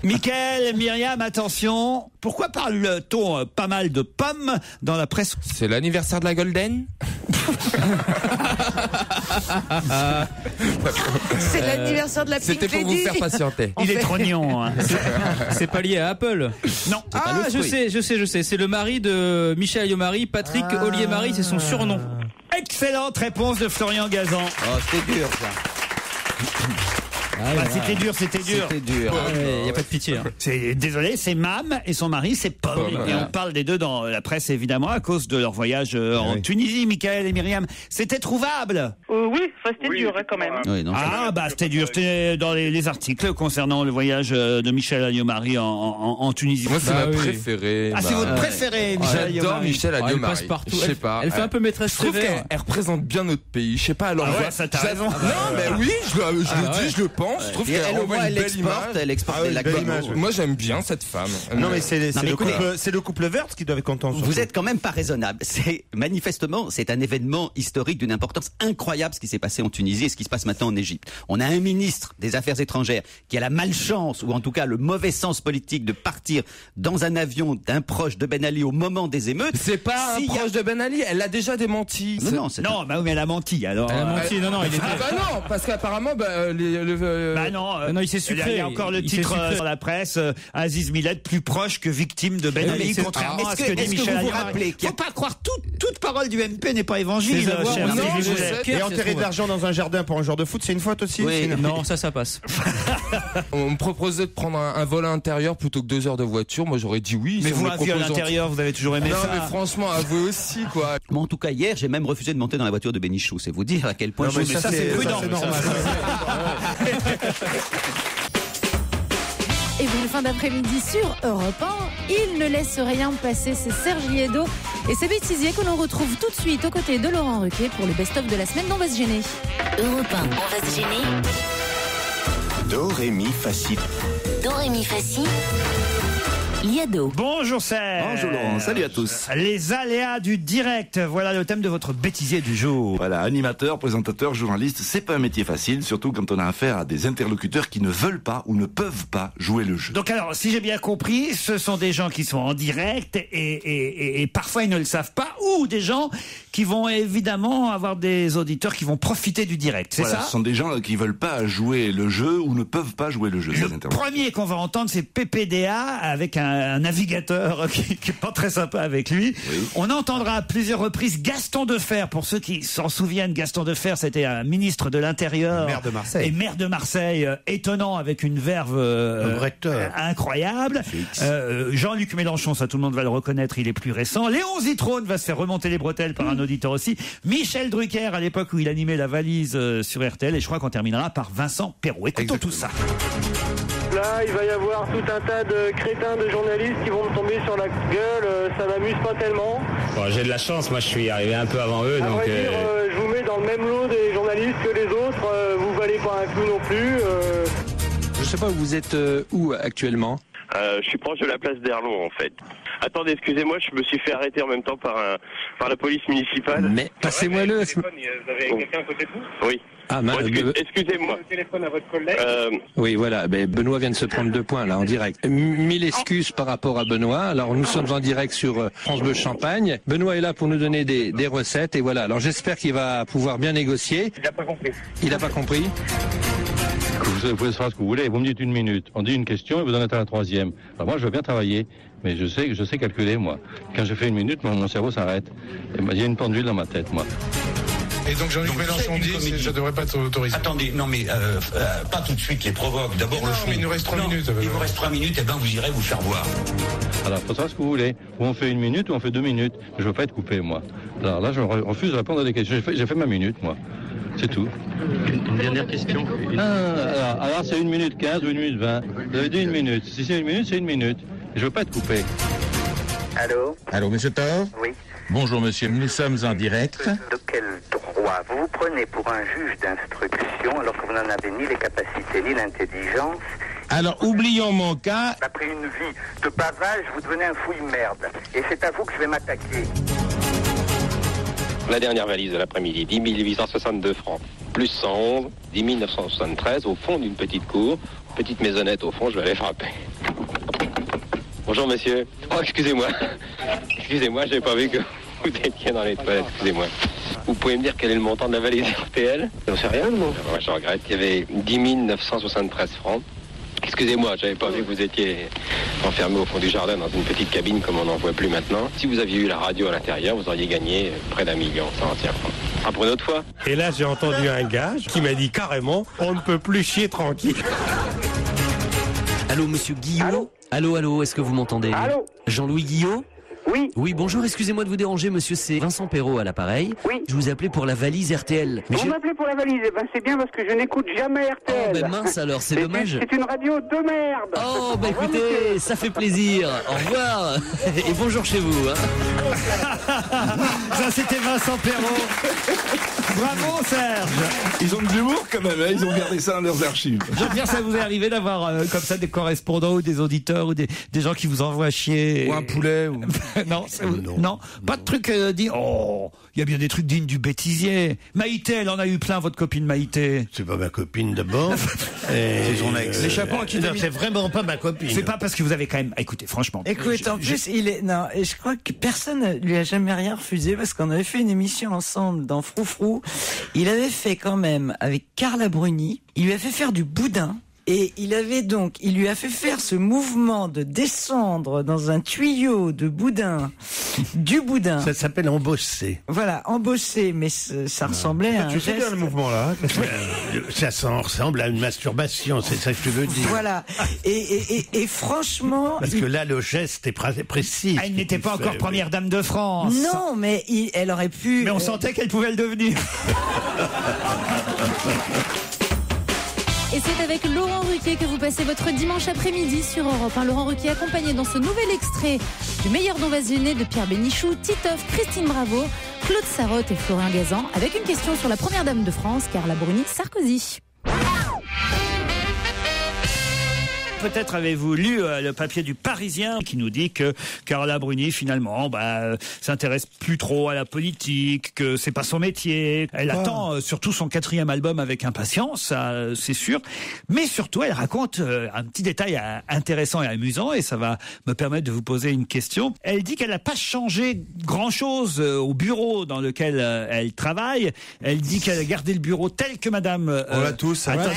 Mickaël, Myriam, attention. Pourquoi parle-t-on pas mal de pommes dans la presse? C'est l'anniversaire de la Golden. C'est l'anniversaire de la Pink C'était pour vous faire patienter. Il est trognon. Hein. C'est pas lié à Apple. Non. Ah, je sais. C'est le mari de Michel Ayomari, Patrick Ollier-Marie, c'est son surnom. Excellente réponse de Florian Gazan. Oh, c'était dur, ça. C'était dur. Il n'y a pas de pitié. Hein. Désolé, c'est Mam et son mari, c'est Pomme. Et on parle des deux dans la presse, évidemment, à cause de leur voyage en Tunisie, Michael et Myriam. C'était trouvable? Oui, c'était dur quand même. Oui, non, c'était dur. C'était dans les articles concernant le voyage de Michel Ayomari en Tunisie. Moi, c'est ma préférée. Ah, c'est votre préféré, Michel Ayomari? J'adore Michel Ayomari. Elle passe partout. Je sais pas. Elle fait un peu maîtresse sévère. Elle représente bien notre pays. Je sais pas, alors. Ça t'as raison. Non, mais oui, je le dis, je le pense. Je trouve qu'elle envoie une belle image. Elle exporte la image. Moi, j'aime bien cette femme. Non, mais c'est le couple Wörth qui doit être content. Vous êtes quand même pas raisonnable. Manifestement, c'est un événement historique d'une importance incroyable ce qui s'est passé en Tunisie et ce qui se passe maintenant en Égypte. On a un ministre des Affaires étrangères qui a la malchance, ou en tout cas le mauvais sens politique, de partir dans un avion d'un proche de Ben Ali au moment des émeutes. C'est pas un proche de Ben Ali, elle l'a déjà démenti. Non, mais elle a menti, alors. Elle a menti, non, il était... Ah bah non, parce qu'apparemment, non, il s'est sucré. Il y a encore le titre dans la presse, Aziz Millet plus proche que victime de Ben Ali, contrairement à ce que dit Michel Ayomari. Faut pas croire toute parole du MP n'est pas évangile, cher. Et enterrer de l'argent dans un jardin pour un joueur de foot, c'est une faute aussi? Non, ça passe. On me proposait de prendre un vol intérieur plutôt que 2 heures de voiture. Moi, j'aurais dit oui. Mais vous, un viol intérieur, vous avez toujours aimé ça? Non, mais franchement, avouez aussi, quoi. Moi, en tout cas, hier, j'ai même refusé de monter dans la voiture de Bénichou. C'est vous dire à quel point ça, c'est prudent. Et bon, fin d'après-midi sur Europe 1, il ne laisse rien passer, c'est Serge Liedo et ses bêtisiers que l'on retrouve tout de suite aux côtés de Laurent Ruquier pour le best-of de la semaine d'On va se gêner. Europe 1, on va se gêner. Do, ré, mi, fa, si. Do, ré, mi, fa, si. Liado. Bonjour Serge. Bonjour Laurent, salut à tous. Les aléas du direct, voilà le thème de votre bêtisier du jour. Voilà, animateur, présentateur, journaliste, c'est pas un métier facile, surtout quand on a affaire à des interlocuteurs qui ne veulent pas ou ne peuvent pas jouer le jeu. Donc alors, si j'ai bien compris, ce sont des gens qui sont en direct et parfois ils ne le savent pas, ou des gens qui vont évidemment avoir des auditeurs qui vont profiter du direct, c'est ça? Ce sont des gens qui veulent pas jouer le jeu ou ne peuvent pas jouer le jeu. Le premier qu'on va entendre, c'est PPDA avec un navigateur qui est pas très sympa avec lui. Oui. On entendra à plusieurs reprises Gaston Defferre. Pour ceux qui s'en souviennent, Gaston Defferre, c'était un ministre de l'Intérieur. Maire de Marseille. Et maire de Marseille, étonnant, avec une verve incroyable. Jean-Luc Mélenchon, ça tout le monde va le reconnaître, il est plus récent. Léon Zitrone va se faire remonter les bretelles par un auditeur aussi. Michel Drucker, à l'époque où il animait la valise sur RTL. Et je crois qu'on terminera par Vincent Perrault. Écoutons tout ça. Là, il va y avoir tout un tas de crétins de journalistes qui vont me tomber sur la gueule. Ça m'amuse pas tellement. Bon, j'ai de la chance, moi je suis arrivé un peu avant eux. À vrai dire, je vous mets dans le même lot des journalistes que les autres. Vous valez pas un clou non plus. Je sais pas, vous êtes où actuellement? Je suis proche de la place d'Erlon en fait. Attendez, excusez-moi, je me suis fait arrêter en même temps par la police municipale. Mais passez-moi-le. Vous avez quelqu'un à côté de vous? Oui. Ah, excusez-moi. Le téléphone à votre collègue. Oui, voilà. Ben, Benoît vient de se prendre 2 points là en direct. 1000 excuses par rapport à Benoît. Alors nous sommes en direct sur France Bleu Champagne. Benoît est là pour nous donner des recettes et voilà. Alors j'espère qu'il va pouvoir bien négocier. Il n'a pas compris. Il n'a pas compris. Vous pouvez faire ce que vous voulez. Vous me dites 1 minute. On dit une question et vous en êtes à la 3e. Alors moi, je veux bien travailler, mais je sais calculer, moi. Quand je fais 1 minute, mon cerveau s'arrête. Il y a une pendule dans ma tête, moi. Et donc Jean-Luc Mélenchon dit que ça ne devrait pas être autorisé. Attendez, non mais pas tout de suite les provoques. D'abord le fond. Mais il nous reste 3 minutes. Il vous reste 3 minutes, et ben vous irez vous faire voir. Alors, faut savoir ce que vous voulez. Ou on fait 1 minute ou on fait 2 minutes. Je veux pas être coupé, moi. Alors là, je refuse de répondre à des questions. J'ai fait ma minute, moi. C'est tout. Une dernière question. Alors c'est 1 minute 15 ou 1 minute 20. Vous avez dit 1 minute. Si c'est 1 minute, c'est 1 minute. Et je veux pas être coupé. Allô? Allô, monsieur Thor? Oui. Bonjour, monsieur. Nous sommes en direct. De quel droit? Vous vous prenez pour un juge d'instruction alors que vous n'en avez ni les capacités ni l'intelligence. Alors, oublions mon cas. Après une vie de bavage, vous devenez un fouille-merde. Et c'est à vous que je vais m'attaquer. La dernière valise de l'après-midi, 10 862 francs. Plus 111, 10 973 au fond d'une petite cour. Petite maisonnette au fond, je vais aller frapper. Bonjour monsieur. Oh, excusez-moi. Excusez-moi, j'avais pas vu que vous étiez dans les toilettes, excusez-moi. Vous pouvez me dire quel est le montant de la valise RTL? J'en sais rien, moi. Moi, je regrette. Il y avait 10 973 francs. Excusez-moi, j'avais pas vu que vous étiez enfermé au fond du jardin dans une petite cabine comme on n'en voit plus maintenant. Si vous aviez eu la radio à l'intérieur, vous auriez gagné près d'1 million, ça en tient. Ah, pour une autre fois. Et là, j'ai entendu un gars qui m'a dit carrément, on ne peut plus chier tranquille. Allô, monsieur Guillot? Allô, est-ce que vous m'entendez? Allô? Jean-Louis Guillot? Oui. Oui, bonjour, excusez-moi de vous déranger, monsieur, c'est Vincent Perrault à l'appareil. Oui. Je vous appelais pour la valise RTL. Vous m'appelez pour la valise? Eh ben, c'est bien parce que je n'écoute jamais RTL. Oh, ben mince alors, c'est dommage. C'est une radio de merde. Oh, bah écoutez, ça fait plaisir. Au revoir. Et bonjour chez vous. Ça, c'était Vincent Perrault. Bravo, Serge. Ils ont de l'humour quand même, hein, ils ont gardé ça dans leurs archives. Jean-Pierre, ça vous est arrivé d'avoir comme ça des correspondants ou des auditeurs ou des gens qui vous envoient chier? Ou un poulet ou... non, pas de trucs dit. Oh, il y a bien des trucs dignes du bêtisier. Maïté, elle en a eu plein, votre copine Maïté. C'est pas ma copine d'abord. C'est son ex. Les chapeaux qui c'est vraiment pas ma copine. C'est pas parce que vous avez quand même. Écoutez, franchement. Écoute, en plus, non, et je crois que personne lui a jamais rien refusé parce qu'on avait fait une émission ensemble dans Froufrou. Il avait fait quand même avec Carla Bruni. Il lui a fait faire du boudin. Et il lui a fait faire ce mouvement de descendre dans un tuyau de boudin, du boudin. Ça s'appelle embosser. Voilà, embosser, mais ça ressemblait à un geste. Tu sais bien le mouvement là. Ça ressemble à une masturbation, c'est ça que tu veux dire. Voilà. Et franchement. Parce que là, le geste est précis. Elle n'était pas encore première dame de France. Non, mais elle aurait pu. Mais on sentait qu'elle pouvait le devenir. Et c'est avec Laurent Ruquier que vous passez votre dimanche après-midi sur Europe 1. Laurent Ruquier accompagné dans ce nouvel extrait du meilleur d'On va se gêner de Pierre Bénichou, Titoff, Christine Bravo, Claude Sarraute et Florian Gazan, avec une question sur la première dame de France, Carla Bruni Sarkozy. Peut-être avez-vous lu le papier du Parisien qui nous dit que Carla Bruni finalement s'intéresse plus trop à la politique, que c'est pas son métier. Elle attend surtout son 4e album avec impatience, ça, c'est sûr. Mais surtout, elle raconte un petit détail intéressant et amusant, et ça va me permettre de vous poser une question. Elle dit qu'elle n'a pas changé grand-chose au bureau dans lequel elle travaille. Elle dit qu'elle a gardé le bureau tel que Madame. On l'a tous. Attendez.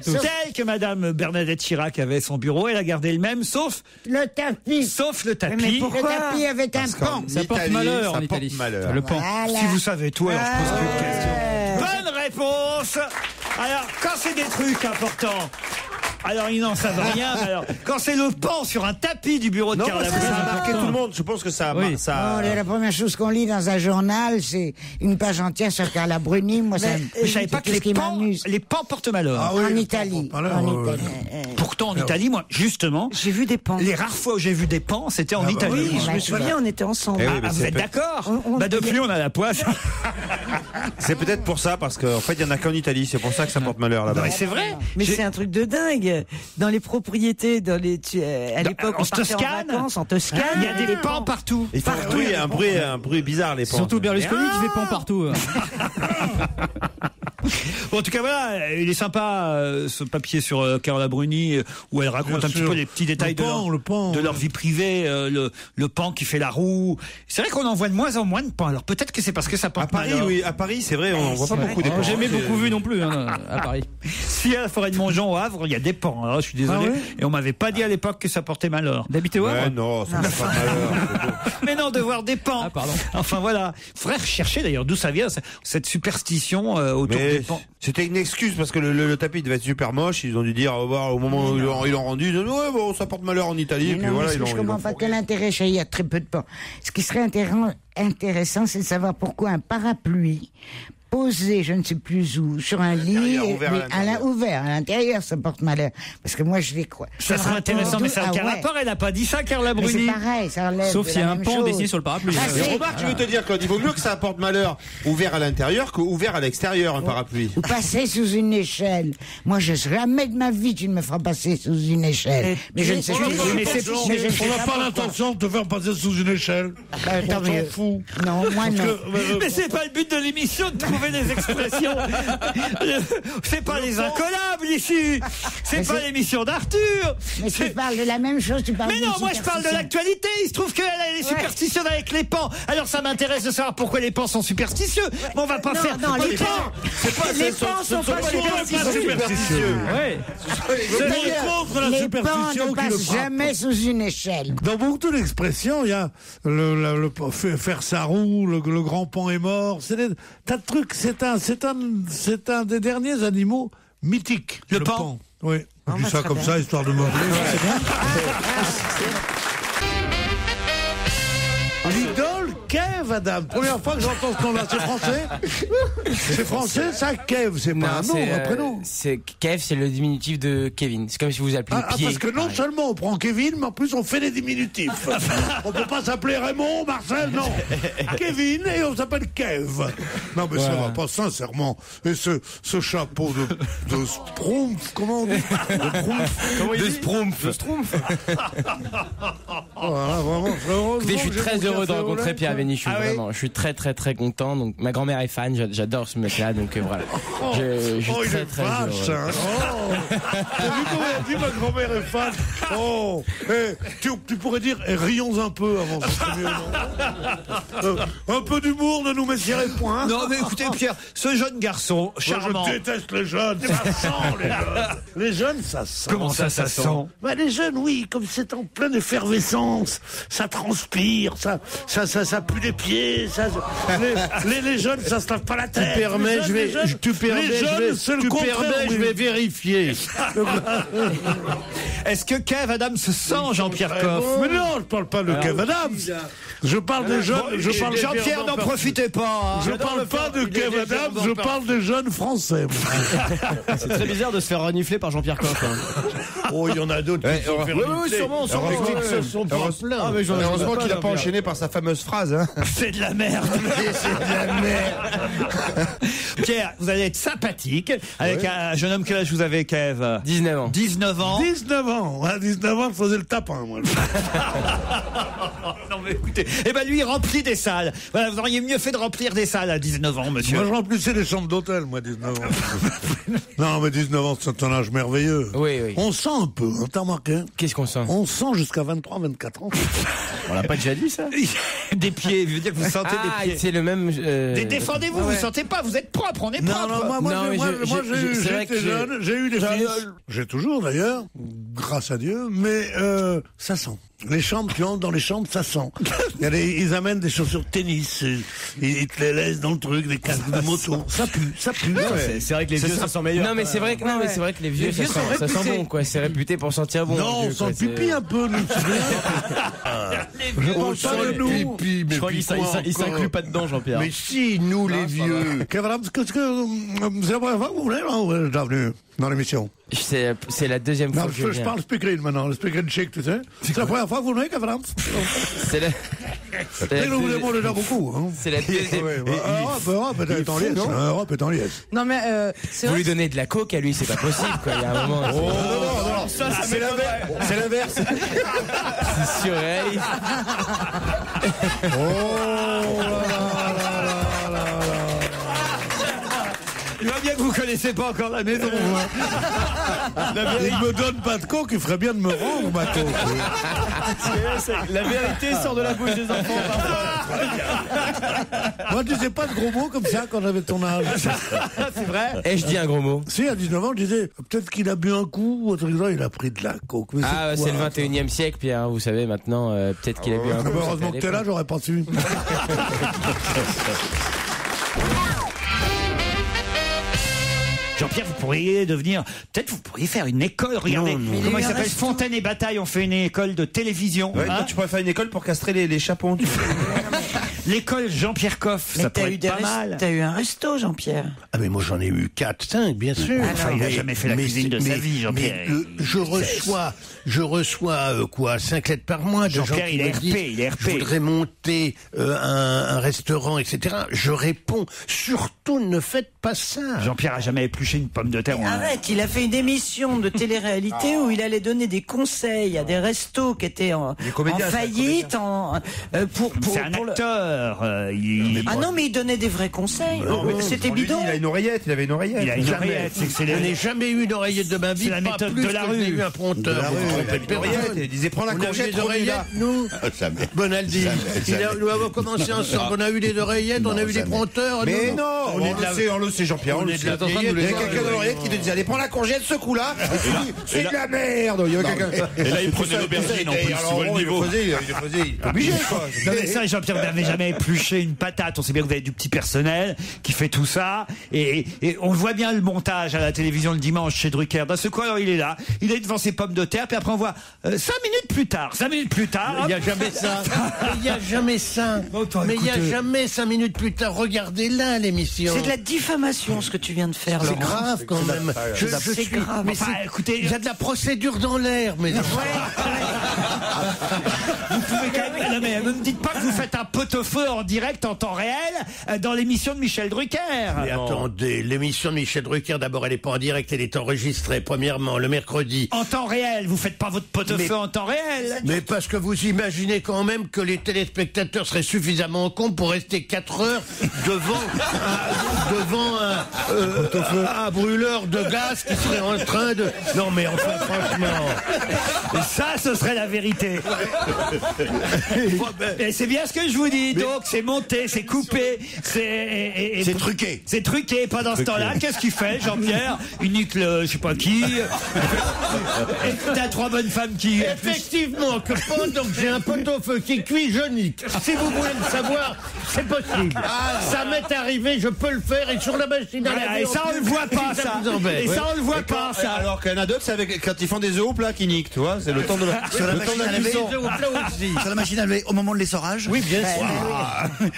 Tel que Madame Bernadette Chirac avait son bureau, elle a gardé le même, sauf le tapis. Sauf le tapis. Mais pourquoi? Le tapis avec un pan. Ça porte malheur en Italie. Le pan. Voilà. Si vous savez tout, alors je pose plus de questions. Bonne réponse. Alors, quand c'est des trucs importants. Alors ils n'en savent rien. Alors, quand c'est le pan sur un tapis du bureau de Carla Bruni, ça a marqué tout le monde. Je pense que ça. Non, la première chose qu'on lit dans un journal, c'est une page entière sur Carla Bruni. Moi, mais je savais pas que les pans portent malheur. Ah oui, en Italie. Pourtant en Italie, moi, justement, j'ai vu des pans. Les rares fois où j'ai vu des pans, c'était en Italie. Oui, je me souviens, on était ensemble. Vous êtes d'accord? Depuis, on a la poisse. C'est peut-être pour ça, parce qu'en fait, il y en a qu'en Italie. C'est pour ça que ça porte malheur là-bas. C'est vrai. Mais c'est un truc de dingue. Dans les propriétés, à l'époque, on partait en vacances, en Toscane. Il y a des pans partout. Oui, un bruit bizarre, les pans. Surtout Berlusconi qui fait pans partout. Bon, en tout cas, voilà, il est sympa ce papier sur Carla Bruni où elle raconte un petit peu les petits détails de leur vie privée, le pan qui fait la roue. C'est vrai qu'on en voit de moins en moins de pans. Alors peut-être que c'est parce que ça porte Paris, malheur. oui, à Paris, c'est vrai, on voit pas beaucoup des pans. J'ai jamais beaucoup vu non plus à Paris. Si à la forêt de Montjean au Havre, il y a des pans. Alors, je suis désolé. Et on m'avait pas dit à l'époque que ça portait malheur. D'habiter au Havre? Non, ça porte pas malheur. Mais non, de voir des pans. Ah, pardon. Enfin voilà. Faudrait rechercher d'ailleurs d'où ça vient cette superstition autour des C'était une excuse parce que le tapis devait être super moche. Ils ont dû dire au moment où ils l'ont rendu, ils ont dit ouais bon ça porte malheur en Italie. Mais non, voilà, je comprends pas quel intérêt il y a très peu de pans. Ce qui serait intéressant, c'est de savoir pourquoi un parapluie posé, je ne sais plus où, sur un lit, ouvert à l'intérieur, ça porte malheur. Parce que moi, je les crois. Ça serait intéressant, mais ça n'a aucun rapport. Elle n'a pas dit ça, Carla Bruni. C'est pareil, ça relève. Sauf s'il y a un pan dessiné sur le parapluie. Remarque, je veux te dire, Claude, il vaut mieux que ça apporte malheur ouvert à l'intérieur qu'ouvert à l'extérieur, un parapluie. Ou passer sous une échelle. Moi, jamais de ma vie, tu ne me feras passer sous une échelle. Mais je ne sais plus. On n'a pas l'intention de te faire passer sous une échelle. On s'en fout. Non, moi non. Mais c'est pas le but de l'émission de trouver des expressions. C'est pas les incollables ici. C'est pas l'émission d'Arthur. Mais tu parles de la même chose, tu parles. Mais non, moi je parle de l'actualité. Il se trouve qu'elle est superstitieuse avec les pans. Alors ça m'intéresse de savoir pourquoi les pans sont superstitieux. Mais on va pas faire. Non, les pans. Les pans sont pas superstitieux. C'est contre la superstition qui le frappe. Jamais sous une échelle. Dans beaucoup d'expressions, il y a faire sa roue, le grand pan est mort. C'est des tas de trucs. C'est un des derniers animaux mythiques. Le pan. Oui. Je dis ça comme ça, histoire de meubler. L'idole Kev, Adam. Première fois que j'entends ce nom-là. C'est français? C'est français, ça, Kev. C'est pas un nom, un prénom. Kev, c'est le diminutif de Kevin. C'est comme si vous appeliez Pierre. Parce que non seulement on prend Kevin, mais en plus on fait des diminutifs. On peut pas s'appeler Raymond, Marcel, non. Kevin, et on s'appelle Kev. Non, mais ça va pas, sincèrement. Et ce chapeau de Schtroumpf, comment on dit? De Schtroumpf. Voilà, vraiment, écoutez, je suis très heureux de rencontrer Pierre Bénichou, vraiment. Je suis très très très content. Donc ma grand-mère est fan, j'adore ce mec-là, donc voilà. Je suis très très heureux. T'as vu comment elle dit ma grand-mère est fan? Oh, tu pourrais dire rions un peu avant, ça serait mieux, non? Un peu d'humour ne nous messierait point. Non mais écoutez Pierre, ce jeune garçon charmant. Je déteste les jeunes, ça sent les jeunes. Les jeunes, ça sent. Comment ça sent? Bah les jeunes, oui, comme c'est en pleine effervescence, ça transpire, ça pue les pieds, les jeunes, ça se lave pas la tête. Tu permets, je vais vérifier. Est-ce que Kev Adams se sent Jean-Pierre Coff? Mais non, je parle pas de Kev Adams. Je parle des jeunes. Jean-Pierre, n'en profitez pas. Je parle pas de Kev Adams, je parle des jeunes français. C'est très bizarre de se faire renifler par Jean-Pierre Coff. Oh, il y en a d'autres qui sont fait renifler. Sûrement. Heureusement qu'il n'a pas enchaîné par sa fameuse phrase. C'est de la merde. C'est de la merde. Pierre, vous allez être sympathique avec un jeune homme. Quel âge vous avez, Kev? 19 ans. 19 ans. 19 ans. À 19 ans, je faisais le tapin, moi. Non, mais écoutez, lui, il remplit des salles. Voilà, vous auriez mieux fait de remplir des salles à 19 ans, monsieur. Moi, je remplissais des chambres d'hôtel, moi, 19 ans. Non, mais 19 ans, c'est un âge merveilleux. Oui. On sent un peu, hein, t'as remarqué? Qu'est-ce qu'on sent? On sent jusqu'à 23, 24 ans. On l'a pas déjà dit, ça? Des pieds, je veux dire que vous sentez des pieds. C'est le même. Défendez-vous, vous sentez pas, vous êtes propre, on est propre. Non, moi, j'étais jeune, j'ai eu des fils. J'ai toujours, d'ailleurs, grâce à Dieu, mais ça sent. Les chambres, tu entres dans les chambres, ça sent. Ils amènent des chaussures de tennis, ils te les laissent dans le truc, des casques de moto. Ça pue. C'est vrai que les vieux, ça sent meilleur. Non, mais c'est vrai que les vieux, ça sent bon, quoi. C'est réputé pour sentir bon. Non, on sent pipi un peu, nous, c'est bien. On sent le pipi, mais je crois qu'il s'inclut pas dedans, Jean-Pierre. Mais si, nous, les vieux. Qu'est-ce que c'est la première fois que vous voulez, là, bienvenue dans l'émission? C'est la deuxième fois que je viens. Je parle speakerine maintenant, le speakerine chic, tu sais. C'est la première fois que vous venez, Kavram. C'est la... Nous voulons déjà beaucoup. Hein. C'est la deuxième. Europe est en liesse. Europe est en liesse. Non, mais vous lui donnez de la coke à lui, c'est pas possible, quoi. Il y a un moment. Non, ça, c'est l'inverse. C'est sur elle. Il va bien que vous connaissez pas encore la maison. Il me donne pas de coke, il ferait bien de me rendre ma coke. La vérité sort de la bouche des enfants. Moi, je disais pas de gros mots comme ça quand j'avais ton âge. C'est vrai? Et je dis un gros mot. Si, à 19 ans, je disais, peut-être qu'il a bu un coup, ou autre chose, il a pris de la coke. Mais c'est le 21e siècle, Pierre, vous savez, maintenant, peut-être qu'il a bu un coup. Heureusement que t'es là, j'aurais pas su. Jean-Pierre, vous pourriez devenir, peut-être vous pourriez faire une école. Regardez, comment il s'appelle, Fontaine et Bataille, on fait une école de télévision. Ouais, tu pourrais faire une école pour castrer les chapons. L'école Jean-Pierre Coff, ça pourrait être pas mal. T'as eu un resto, Jean-Pierre? Ah mais moi j'en ai eu 4, 5, bien sûr. Enfin, il n'a jamais fait la cuisine de sa vie, Jean-Pierre. Je reçois quoi, 5 lettres par mois de gens Jean-Pierre, qui il est me RP, disent, il est RP. je voudrais monter un restaurant, etc. Je réponds, surtout ne faites pas ça. Jean-Pierre a jamais épluché une pomme de terre. Arrête, il a fait une émission de télé-réalité où il allait donner des conseils à des restos qui étaient en faillite. C'est un acteur. Ah non, mais il donnait des vrais conseils. C'était bidon. Il a une oreillette, il avait une oreillette. Il a une oreillette. Je n'ai jamais eu d'oreillette de ma vie. C'est la méthode de la rue. Eu un prompteur. Il disait prends la courgette, des oreillettes, nous. Bonaldi. Nous avons commencé ensemble. On a eu des oreillettes, on a eu des prompteurs. Mais non, on le sait, Jean-Pierre. Il y a quelqu'un d'oreillette qui te disait allez prends la courgette, ce coup-là. C'est de la merde. Et là, il prenait l'aubergine en plus, tu vois le niveau. Il est obligé, quoi. Non mais ça, Jean-Pierre, vous n'avez jamais épluché une patate. On sait bien que vous avez du petit personnel qui fait tout ça. Et on voit bien le montage à la télévision le dimanche chez Drucker. D'un seul coup, alors il est là, il est devant ses pommes de terre, puis après on voit 5 minutes plus tard. Il n'y a jamais ça. Il n'y a jamais ça. Mais il n'y a jamais 5 minutes plus tard. Regardez là l'émission. C'est de la diffamation ce que tu viens de faire, C'est Laurent. grave quand même. C'est grave. Mais Enfin, écoutez, il y a de la procédure dans l'air. Mais vous pouvez quand même. Non mais ne me dites pas que vous faites un pot-au-feu en direct en temps réel dans l'émission de Michel Drucker. Mais attendez, l'émission de Michel Drucker, d'abord, elle n'est pas en direct, elle est enregistrée, premièrement, le mercredi. En temps réel, vous faites pas votre pot-au-feu en temps réel. Mais parce que vous imaginez quand même que les téléspectateurs seraient suffisamment cons pour rester 4 heures devant un brûleur de gaz qui serait en train de... Non mais enfin, franchement... Ça, ce serait la vérité. Et c'est bien ce que je vous dis. Donc, c'est monté, c'est coupé, c'est truqué. C'est truqué. Pendant ce temps-là, qu'est-ce qu'il fait, Jean-Pierre? Il nique le, je sais pas qui. Et t'as 3 bonnes femmes qui... Effectivement, que pendant que j'ai un pot-au-feu qui cuit, je nique. Si vous voulez le savoir, c'est possible. Ça m'est arrivé, je peux le faire, et sur la machine à laver... Et ça, on le voit pas, ça. Et ça, on le voit pas, ça. Alors qu'il y en a d'autres, c'est avec quand ils font des œufs au plat qui niquent, tu vois. C'est le temps de la... Sur la machine à laver. Sur la machine à laver au moment de l'essorage. Oui, bien sûr.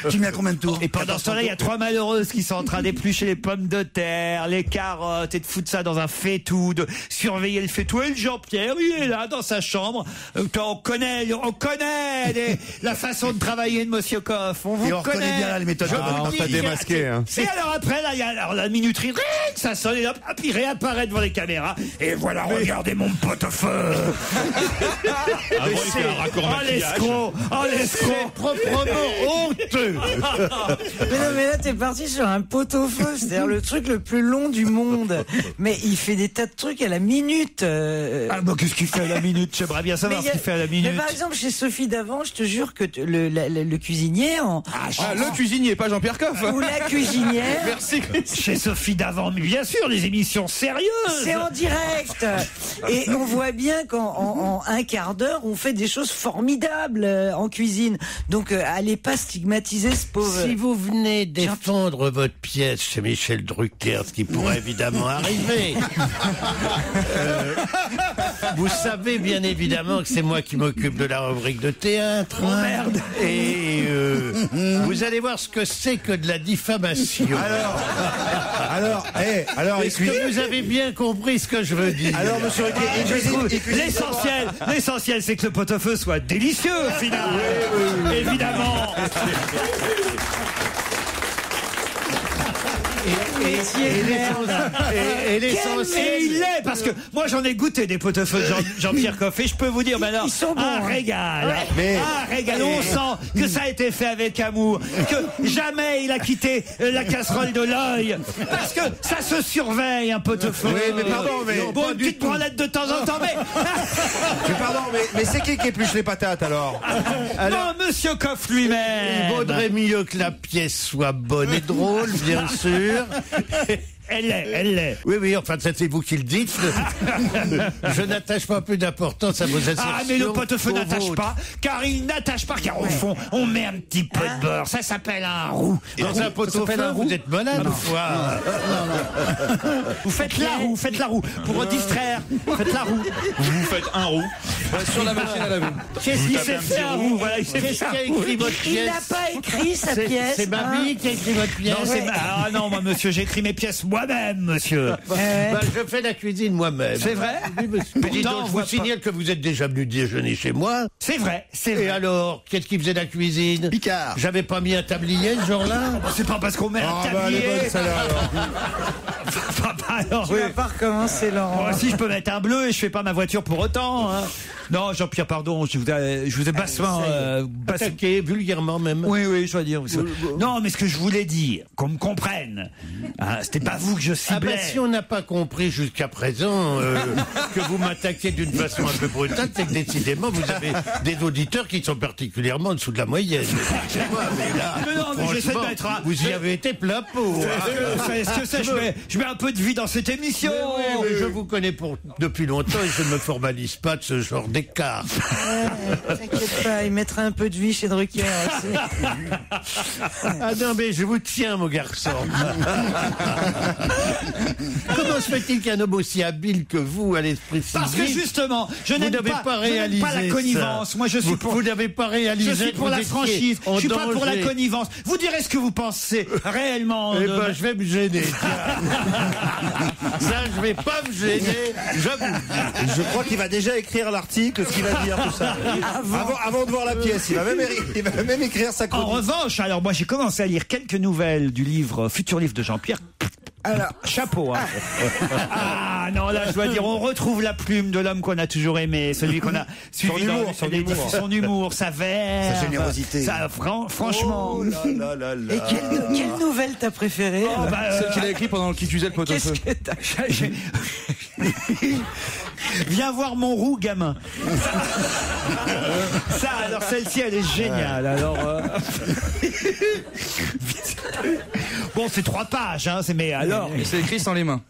Tu mets à combien de tours? Et pendant ce temps-là, il y a 3 malheureuses qui sont en train d'éplucher les pommes de terre, les carottes, et de foutre ça dans un faitout, de surveiller le faitout. Et le Jean-Pierre, il est là, dans sa chambre. On connaît la façon de travailler de Monsieur Coff. On vous connaît bien là, les méthodes. On t'a démasqué. Hein. Et alors après, là, il y a la minuterie, ça sonne, et hop, il réapparaît devant les caméras. Et voilà, regardez mon pot-au-feu. L'escroc. Proprement honteux. Mais là, t'es parti sur un pot-au-feu, c'est-à-dire le truc le plus long du monde. Mais il fait des tas de trucs à la minute. Ah bon, qu'est-ce qu'il fait à la minute? J'aimerais bien savoir ce qu'il fait à la minute. Mais par exemple, chez Sophie Davant, je te jure que le cuisinier le cuisinier, pas Jean-Pierre Coff. Ou la cuisinière. Merci. Chez Sophie Davant, mais bien sûr, les émissions sérieuses. C'est en direct. Et on voit bien qu'en un quart d'heure, on fait des choses formidables en cuisine. Donc, allez pas stigmatiser ce pauvre... Si vous venez défendre votre pièce chez Michel Drucker, ce qui pourrait évidemment arriver, vous savez bien évidemment que c'est moi qui m'occupe de la rubrique de théâtre. Oh merde. Et vous allez voir ce que c'est que de la diffamation. Alors, est-ce que vous avez bien compris ce que je veux dire? Alors, monsieur Riquet, l'essentiel, c'est que le pot-au-feu soit délicieux, au final. Oui. Évidemment. Et l'essentiel. Et il l'est, parce que moi j'en ai goûté des pot-au-feu de Jean-Pierre Coff, et je peux vous dire, mais alors, un régal. Un régal. On sent que ça a été fait avec amour, que jamais il a quitté la casserole de l'œil, parce que ça se surveille un pot-au-feu. Oui, mais pardon, mais bon, une petite branlette de temps en temps, mais. Mais pardon, mais c'est qui épluche les patates alors? Non, Monsieur Coff lui-même. Il vaudrait mieux que la pièce soit bonne et drôle, bien sûr. Elle l'est. Oui, enfin, ça, c'est vous qui le dites. Je n'attache pas plus d'importance à vos assertions. Ah, mais le pot-au-feu n'attache pas, car il n'attache pas, car au fond, on met un petit peu de beurre. Ça s'appelle un roux. Dans un pot-au-feu, vous êtes malade ou quoi? Vous faites la roue. Pour distraire, faites la roue. Vous faites un roux. Sur la machine à laver. Qu'est-ce qu'il s'est fait un roux? Voilà, il s'est fait Qu'est-ce qui a écrit votre pièce? Il n'a pas écrit sa pièce. C'est Mamie qui a écrit votre pièce. Non, moi, monsieur, j'écris mes pièces moi-même, monsieur. Je fais la cuisine moi-même. C'est vrai? Pourtant, je vous signale que vous êtes déjà venu déjeuner chez moi. C'est vrai. Et alors, qu'est-ce qui faisait la cuisine? Picard. J'avais pas mis un tablier ce jour-là? C'est pas parce qu'on met un tablier. Alors, Tu vas pas recommencer, Laurent. Moi aussi, je peux mettre un bleu et je fais pas ma voiture pour autant. Hein. Non, Jean-Pierre, pardon, je vous ai bassement attaqué vulgairement même. Oui, je dois dire. Non, mais ce que je voulais dire, qu'on me comprenne, hein, c'était pas vous que je ciblais. Si on n'a pas compris jusqu'à présent que vous m'attaquez d'une façon un peu brutale, c'est que décidément vous avez des auditeurs qui sont particulièrement en dessous de la moyenne. Excusez-moi, mais là, mais j'essaie de mettre vous y avez été plat pot. Je mets un peu de vie dans cette émission. Mais je vous connais depuis longtemps et je ne me formalise pas de ce genre d'écart. T'inquiète pas, il mettra un peu de vie chez Drucker aussi. Ah non, mais je vous tiens, mon garçon. Comment se fait-il qu'un homme aussi habile que vous, à l'esprit civil... Parce que justement, je n'aime pas la connivence. Moi, vous n'avez pas réalisé. Je suis pour la franchise. Je suis pas pour la connivence. Vous direz ce que vous pensez réellement. Eh ben, je vais me gêner. Ça, je vais pas me gêner. Je crois qu'il va déjà écrire l'article, ce qu'il va dire, tout ça. Avant de voir la pièce, il va même écrire sa chronique. En revanche, alors moi j'ai commencé à lire quelques nouvelles du futur livre de Jean-Pierre. Alors, chapeau, hein. Ah non, là je dois dire, on retrouve la plume de l'homme qu'on a toujours aimé, celui qu'on a suivi son humour, sa verve, sa générosité. Franchement. Oh là là là. Et quelle nouvelle t'as préférée? Celle qu'il a écrite pendant qu'il utilisait le pot-au-feu. Viens voir mon roux, gamin. Ça, alors celle-ci, elle est géniale. Alors, bon, c'est 3 pages, hein. Mais alors, c'est écrit sans les mains.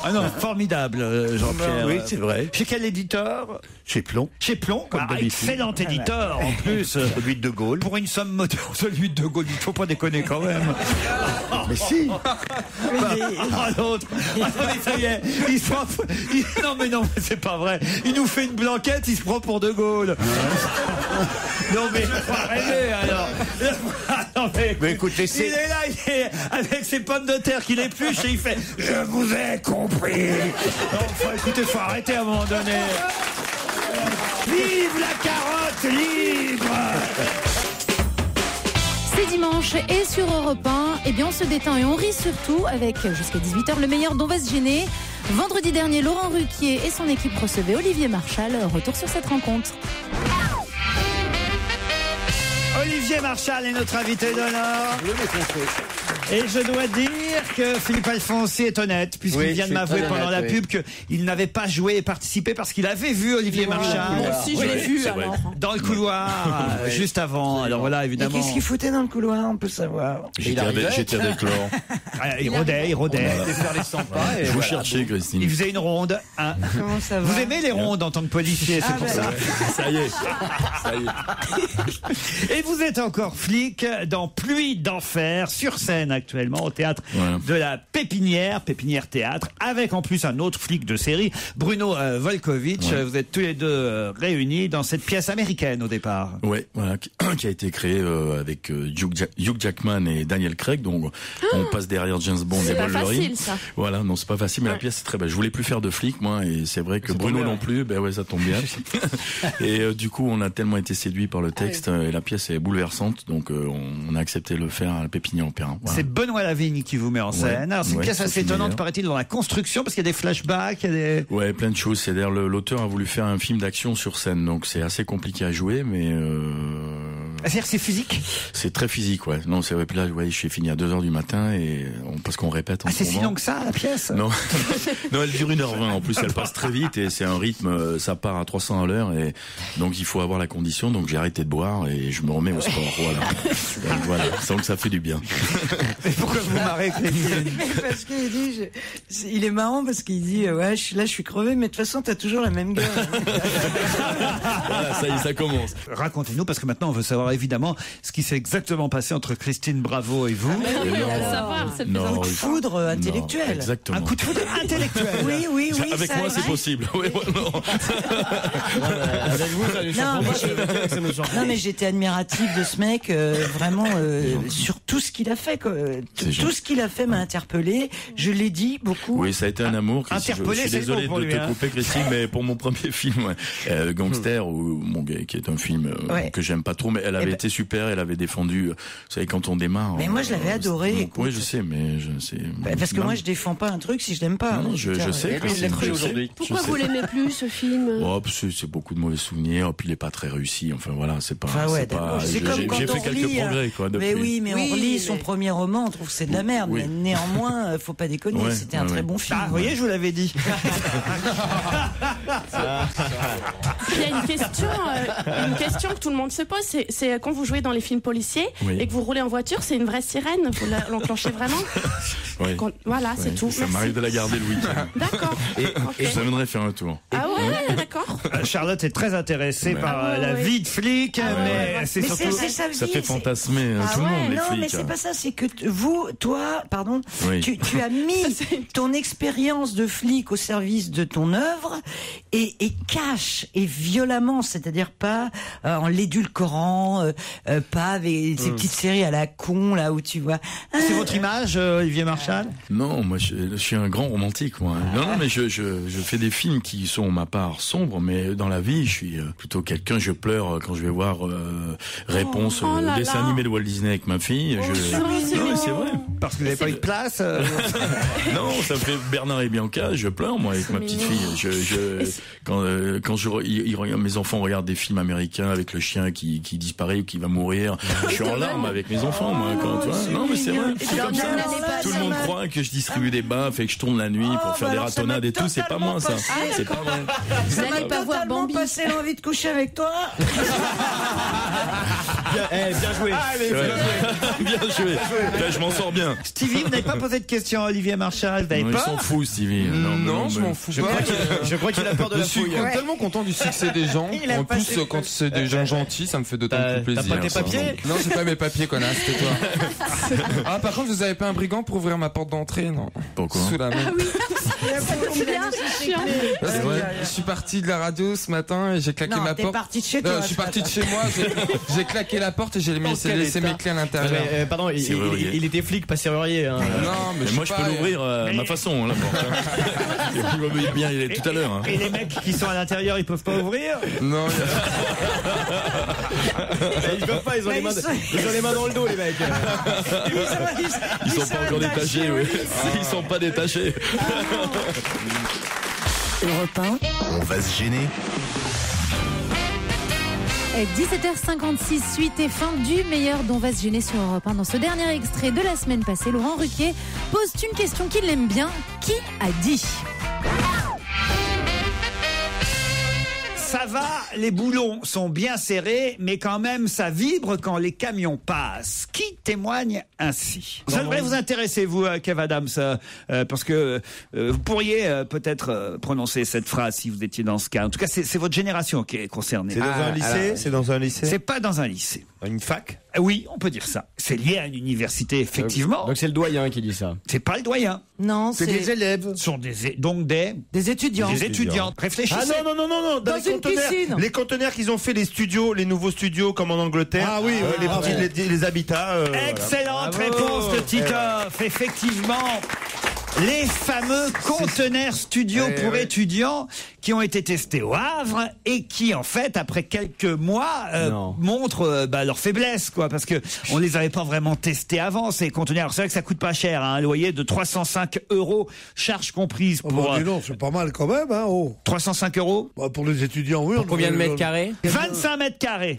Ah non, formidable, Jean-Pierre. Oui, c'est vrai. Chez quel éditeur? Chez Plon. Chez Plon, excellent éditeur en plus. Celui de De Gaulle. Pour une somme modeste, celui de De Gaulle, il faut pas déconner quand même. Mais si. L'autre. Attendez, ça y est. Non, mais c'est pas vrai. Il nous fait une blanquette, il se prend pour De Gaulle. Non, mais je faut arrêter alors. Non, mais écoutez, il est là, il est avec ses pommes de terre qu'il épluche et il fait « Je vous ai compris ». Écoutez, faut arrêter à un moment donné. Vive la carotte libre! C'est dimanche et sur Europe 1, on se détend et on rit surtout avec jusqu'à 18h le meilleur dont va se gêner. Vendredi dernier, Laurent Ruquier et son équipe recevaient Olivier Marchal. Retour sur cette rencontre. Olivier Marchal est notre invité d'honneur. Et je dois dire que Philippe Alfonsi est honnête, puisqu'il vient de m'avouer pendant la pub qu'il n'avait pas joué et participé parce qu'il avait vu Olivier Marchal. Moi aussi, je l'ai vu dans le couloir, juste avant. Alors voilà, évidemment. Qu'est-ce qu'il foutait dans le couloir, on peut savoir? J'étais avec Laurent. Il rodait. Je vous cherchais, Christine. Il faisait une ronde. Hein. Comment ça va? Vous aimez les rondes en tant que policier, c'est pour ça. Ça y est. Et vous êtes encore flic dans Pluie d'enfer, sur scène actuellement au théâtre de la Pépinière Théâtre, avec en plus un autre flic de série, Bruno Volkovitch. Vous êtes tous les deux réunis dans cette pièce américaine au départ. Ouais, voilà, qui a été créée avec Hugh Jackman et Daniel Craig. Donc on passe derrière James Bond et Wolverine. C'est pas facile, ça. Voilà, non, c'est pas facile, mais la pièce c'est très belle. Je voulais plus faire de flic, moi, et c'est vrai que Bruno non plus. Ben ouais, ça tombe bien. Et du coup, on a tellement été séduits par le texte et la pièce est bouleversante, donc on a accepté de le faire à la Pépinière Opéra. Voilà. C'est Benoît Lavigne qui vous met en scène. Alors c'est une pièce assez étonnante, paraît-il, dans la construction, parce qu'il y a des flashbacks, il y a des... Ouais, plein de choses. C'est-à-dire l'auteur a voulu faire un film d'action sur scène, donc c'est assez compliqué à jouer, mais C'est-à-dire c'est physique? C'est très physique, ouais. Non, c'est vrai. Puis là, ouais, je suis fini à 2h du matin et parce qu'on répète en ce c'est si moment. long que ça, la pièce? Non. Non, elle dure 1h20. En plus, elle passe très vite et c'est un rythme, ça part à 300 à l'heure et donc il faut avoir la condition. Donc j'ai arrêté de boire et je me remets au sport. Voilà. Voilà. Donc ça fait du bien. Mais pourquoi vous marrez, Christine? Parce qu'il dit, il est marrant parce qu'il dit, ouais, je suis crevé, mais de toute façon, t'as toujours la même gueule. Voilà, ça y est, ça commence. Racontez-nous, parce que maintenant, on veut savoir évidemment ce qui s'est exactement passé entre Christine Bravo et vous. Un coup de foudre intellectuel. Exactement. Un coup de foudre intellectuel. Oui. Avec ça moi, arrive. c'est possible. Oui, non. Avec vous, ça nous surprend. Non, mais j'étais admirative de ce mec, vraiment, sur tout ce qu'il a fait. Tout ce qu'il a fait m'a interpellé. Je l'ai dit beaucoup. Oui, ça a été un amour. Christine. Je suis désolé de te couper, Christine, mais pour mon premier film, Gangster, ou mon gars, qui est un film que j'aime pas trop, mais elle avait été super. Elle avait défendu. Vous savez, quand on démarre. Mais moi, je l'avais adoré. Oui, je sais, mais je sais. Parce que moi, je défends pas un truc si je l'aime pas. Non, je sais. Christine, Pourquoi vous l'aimez plus, ce film? Oh, c'est beaucoup de mauvais souvenirs. Puis il est pas très réussi. Enfin voilà, c'est pas. C'est comme quand j'ai on fait quelques relit, progrès, quoi. Depuis. Mais oui, mais on relit son premier roman, on trouve que c'est de la merde. Mais néanmoins, faut pas déconner. C'était un très bon film. Ah, vous voyez, je vous l'avais dit. Il y a une question que tout le monde se pose, c'est quand vous jouez dans les films policiers et que vous roulez en voiture, c'est une vraie sirène, vous l'enclenchez vraiment? Voilà, c'est tout. Ça m'arrive de la garder le week-end. D'accord. Et je t'amènerai faire un tour. Ah ouais, d'accord. Charlotte est très intéressée par la vie de flic, mais c'est surtout... Ça fait fantasmer tout le monde, les flics. Non, mais c'est pas ça, c'est que toi, tu as mis ton expérience de flic au service de ton œuvre et cache et violemment, c'est-à-dire pas en l'édulcorant, pas avec ces petites séries à la con là où tu vois. C'est votre image, Olivier Marchal? Non, moi je suis un grand romantique, moi. Non, mais je fais des films qui sont ma part sombre, mais dans la vie, je suis plutôt quelqu'un. Je pleure quand je vais voir Réponse, le dessin animé de Walt Disney avec ma fille. Non, mais c'est vrai. Parce que vous n'avez pas eu de place. Non, ça me fait Bernard et Bianca. Je pleure moi avec ma petite fille. Quand mes enfants regardent des films américains avec le chien qui disparaît ou qui va mourir, je suis en larmes avec mes enfants, moi. Non, mais c'est vrai. C'est comme ça. Tout le monde croit que je distribue des bains, fait que je tourne la nuit pour faire des ratonnades et tout. C'est pas moi, ça. C'est pas vrai. Vous n'allez pas voir Bambi. Passer l'envie de coucher avec toi. Bien joué. Bien joué. Là, je m'en sors bien. Stevie, vous n'avez pas posé de questions à Olivier Marchal? Il s'en fout, Stevie. Non, je m'en fous pas. Je crois qu'il a peur de la fouille. Je suis tellement content du succès des gens. En plus, quand c'est des gens gentils, ça me fait d'autant plus plaisir. T'as pas tes papiers? Non, j'ai pas mes papiers, connasse, c'était toi. Ah, par contre, vous avez pas un brigand pour ouvrir ma porte d'entrée, non? Pourquoi? Sous la main. Ah oui. Ça tombe bien, c'est chiant. Je suis parti de la radio ce matin et j'ai claqué ma porte. Parti de chez toi. Je suis parti de chez moi, j'ai claqué la porte et j'ai laissé mes clés à l'intérieur. Pardon, il était flic, pas serrurier. Non, mais moi je peux l'ouvrir à ma façon, la porte. Il va bien, il est tout à l'heure. Et les mecs qui sont à l'intérieur, ils peuvent pas ouvrir? Non. Ils peuvent pas, ils ont les mains dans le dos, les mecs. Ils sont pas encore détachés, oui. Ils sont pas détachés. Europe 1. On va se gêner. 17h56, suite et fin du meilleur dont va se gêner sur Europe 1. Dans ce dernier extrait de la semaine passée, Laurent Ruquier pose une question qu'il aime bien. Qui a dit? Ça va, les boulons sont bien serrés, mais quand même ça vibre quand les camions passent. Qui témoigne ainsi? Ça devrait vous intéresser, vous, Kev Adams, parce que vous pourriez peut-être prononcer cette phrase si vous étiez dans ce cas. En tout cas, c'est votre génération qui est concernée. C'est dans un lycée? C'est dans un lycée? C'est pas dans un lycée. Une fac? Oui, on peut dire ça. C'est lié à une université, effectivement. Donc c'est le doyen qui dit ça. C'est pas le doyen. Non, c'est des élèves. Ce sont donc des étudiants. Des étudiants. Réfléchissez. Ah non. Dans les conteneurs. Les conteneurs qu'ils ont fait, les studios, les nouveaux studios comme en Angleterre. Ah oui, les habitats. Excellente réponse de Titoff, effectivement. Les fameux conteneurs studio pour étudiants qui ont été testés au Havre et qui, en fait, après quelques mois, montrent leur faiblesse, quoi, parce que on les avait pas vraiment testés avant, ces conteneurs. Alors, c'est vrai que ça coûte pas cher, hein, un loyer de 305 €, charges comprises pour... non, c'est pas mal quand même, hein, 305 €? Bah, pour les étudiants, oui. Pour combien de mètres carrés? 25 mètres carrés.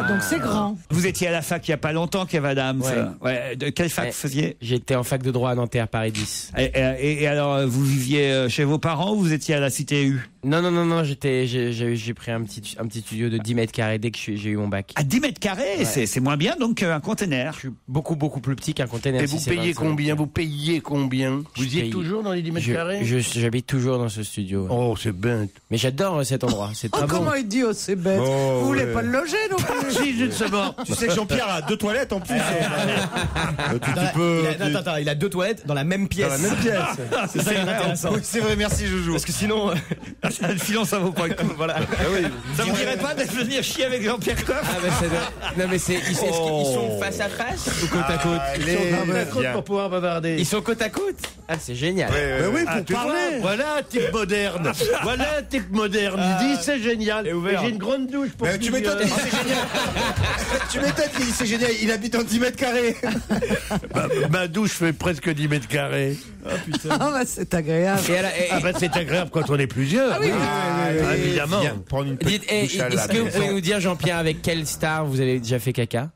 Donc c'est grand. Vous étiez à la fac il y a pas longtemps, Kev Adams. Ouais. De quelle fac faisiez? J'étais en fac de droit à Nanterre, Paris 10. Et alors, vous viviez chez vos parents ou vous étiez à la Cité U? Non, j'ai pris un petit studio de 10 mètres carrés dès que j'ai eu mon bac. À 10 mètres carrés, c'est moins bien donc qu'un conteneur. Je suis beaucoup plus petit qu'un conteneur. Et vous payez combien? Vous payez combien? Vous y êtes toujours dans les 10 mètres carrés? J'habite toujours dans ce studio. Oh, c'est bête. Mais j'adore cet endroit. C'est très bon. Comment il dit, c'est bête? Vous voulez pas le loger non plus? Si, justement. Tu sais que Jean-Pierre a 2 toilettes en plus. Attends, il a 2 toilettes dans la même pièce. Dans la même pièce. C'est ça qui est intéressant. Oui, c'est vrai, merci Joujou. Parce que sinon, sinon ça vaut pas le coup. Voilà. Ça vous dirait pas de venir chier avec Jean-Pierre Coff? Non mais ils sont face à face ou côte à côte? Ils sont côte à côte pour pouvoir bavarder. Ils sont côte à côte? Ah, c'est génial. Oui, pour parler. Voilà un type moderne. Voilà un type moderne. Il dit c'est génial. Et j'ai une grande douche pour tu m'étonnes, il dit c'est génial. Tu m'étonnes, il dit c'est génial. Il habite en 10 mètres carrés. Ma douche fait presque 10 mètres carrés. Oh putain. Ah bah c'est agréable. C'est agréable quand on est plusieurs. Ah oui. Évidemment. Prendre une petite douche à la Est-ce que vous pouvez nous dire, Jean-Pierre, avec quelle star vous avez déjà fait caca?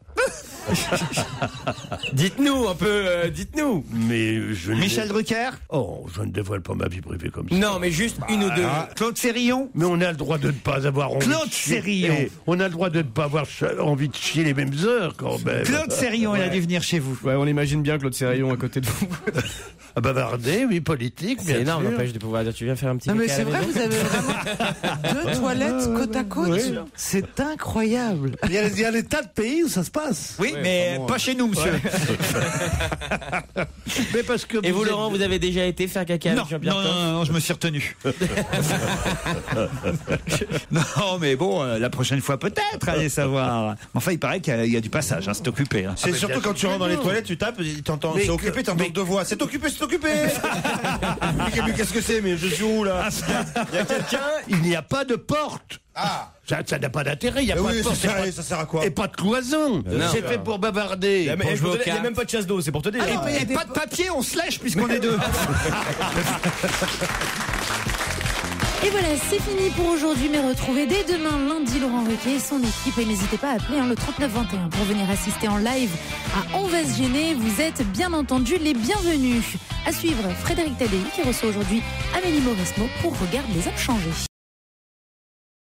Dites-nous un peu, dites-nous. Mais Michel Drucker? Oh, je ne dévoile pas ma vie privée comme ça. Non, mais juste une ou deux. Claude Sérillon? Mais on a le droit de ne pas avoir envie. Claude Sérillon. On a le droit de ne pas avoir envie de chier les mêmes heures quand même. Claude Sérillon, il a dû venir chez vous. Ouais, on imagine bien Claude Sérillon à côté de vous. À bavarder, oui, politique, bien C'est énorme, sûr. n'empêche de pouvoir dire, tu viens faire un petit Non mais caca à c'est la vrai, maison? vous avez vraiment 2 toilettes côte à côte. Oui. C'est incroyable. Il y a des tas de pays où ça se passe. Oui, mais pas chez nous, monsieur. Mais parce que Et vous, Laurent, vous avez déjà été faire caca avec Jean-Pierre Coff? Non, je me suis retenu. Non, mais bon, la prochaine fois peut-être, allez savoir. Enfin, il paraît qu'il y a du passage, hein, c'est occupé. Hein. C'est surtout quand tu rentres dans les toilettes, tu tapes, t'entends, c'est occupé, t'entends 2 voix. C'est occupé, c'est occupé. Mais qu'est-ce que c'est? Mais je suis où là? il y a quelqu'un, il n'y a pas de porte. Ah. Ça n'a pas d'intérêt, il n'y a pas oui, de porte. ça sert à quoi? Et pas de cloison. C'est fait pour bavarder. Il n'y a même pas de chasse d'eau, c'est pour te dire. Et pas de papier, on se lèche puisqu'on est deux. Et voilà, c'est fini pour aujourd'hui, mais retrouvez dès demain, lundi, Laurent Ruquier et son équipe. Et n'hésitez pas à appeler le 3921 pour venir assister en live à On va se gêner. Vous êtes bien entendu les bienvenus. À suivre, Frédéric Tadei qui reçoit aujourd'hui Amélie Mauresmo pour Regarde les hommes changer.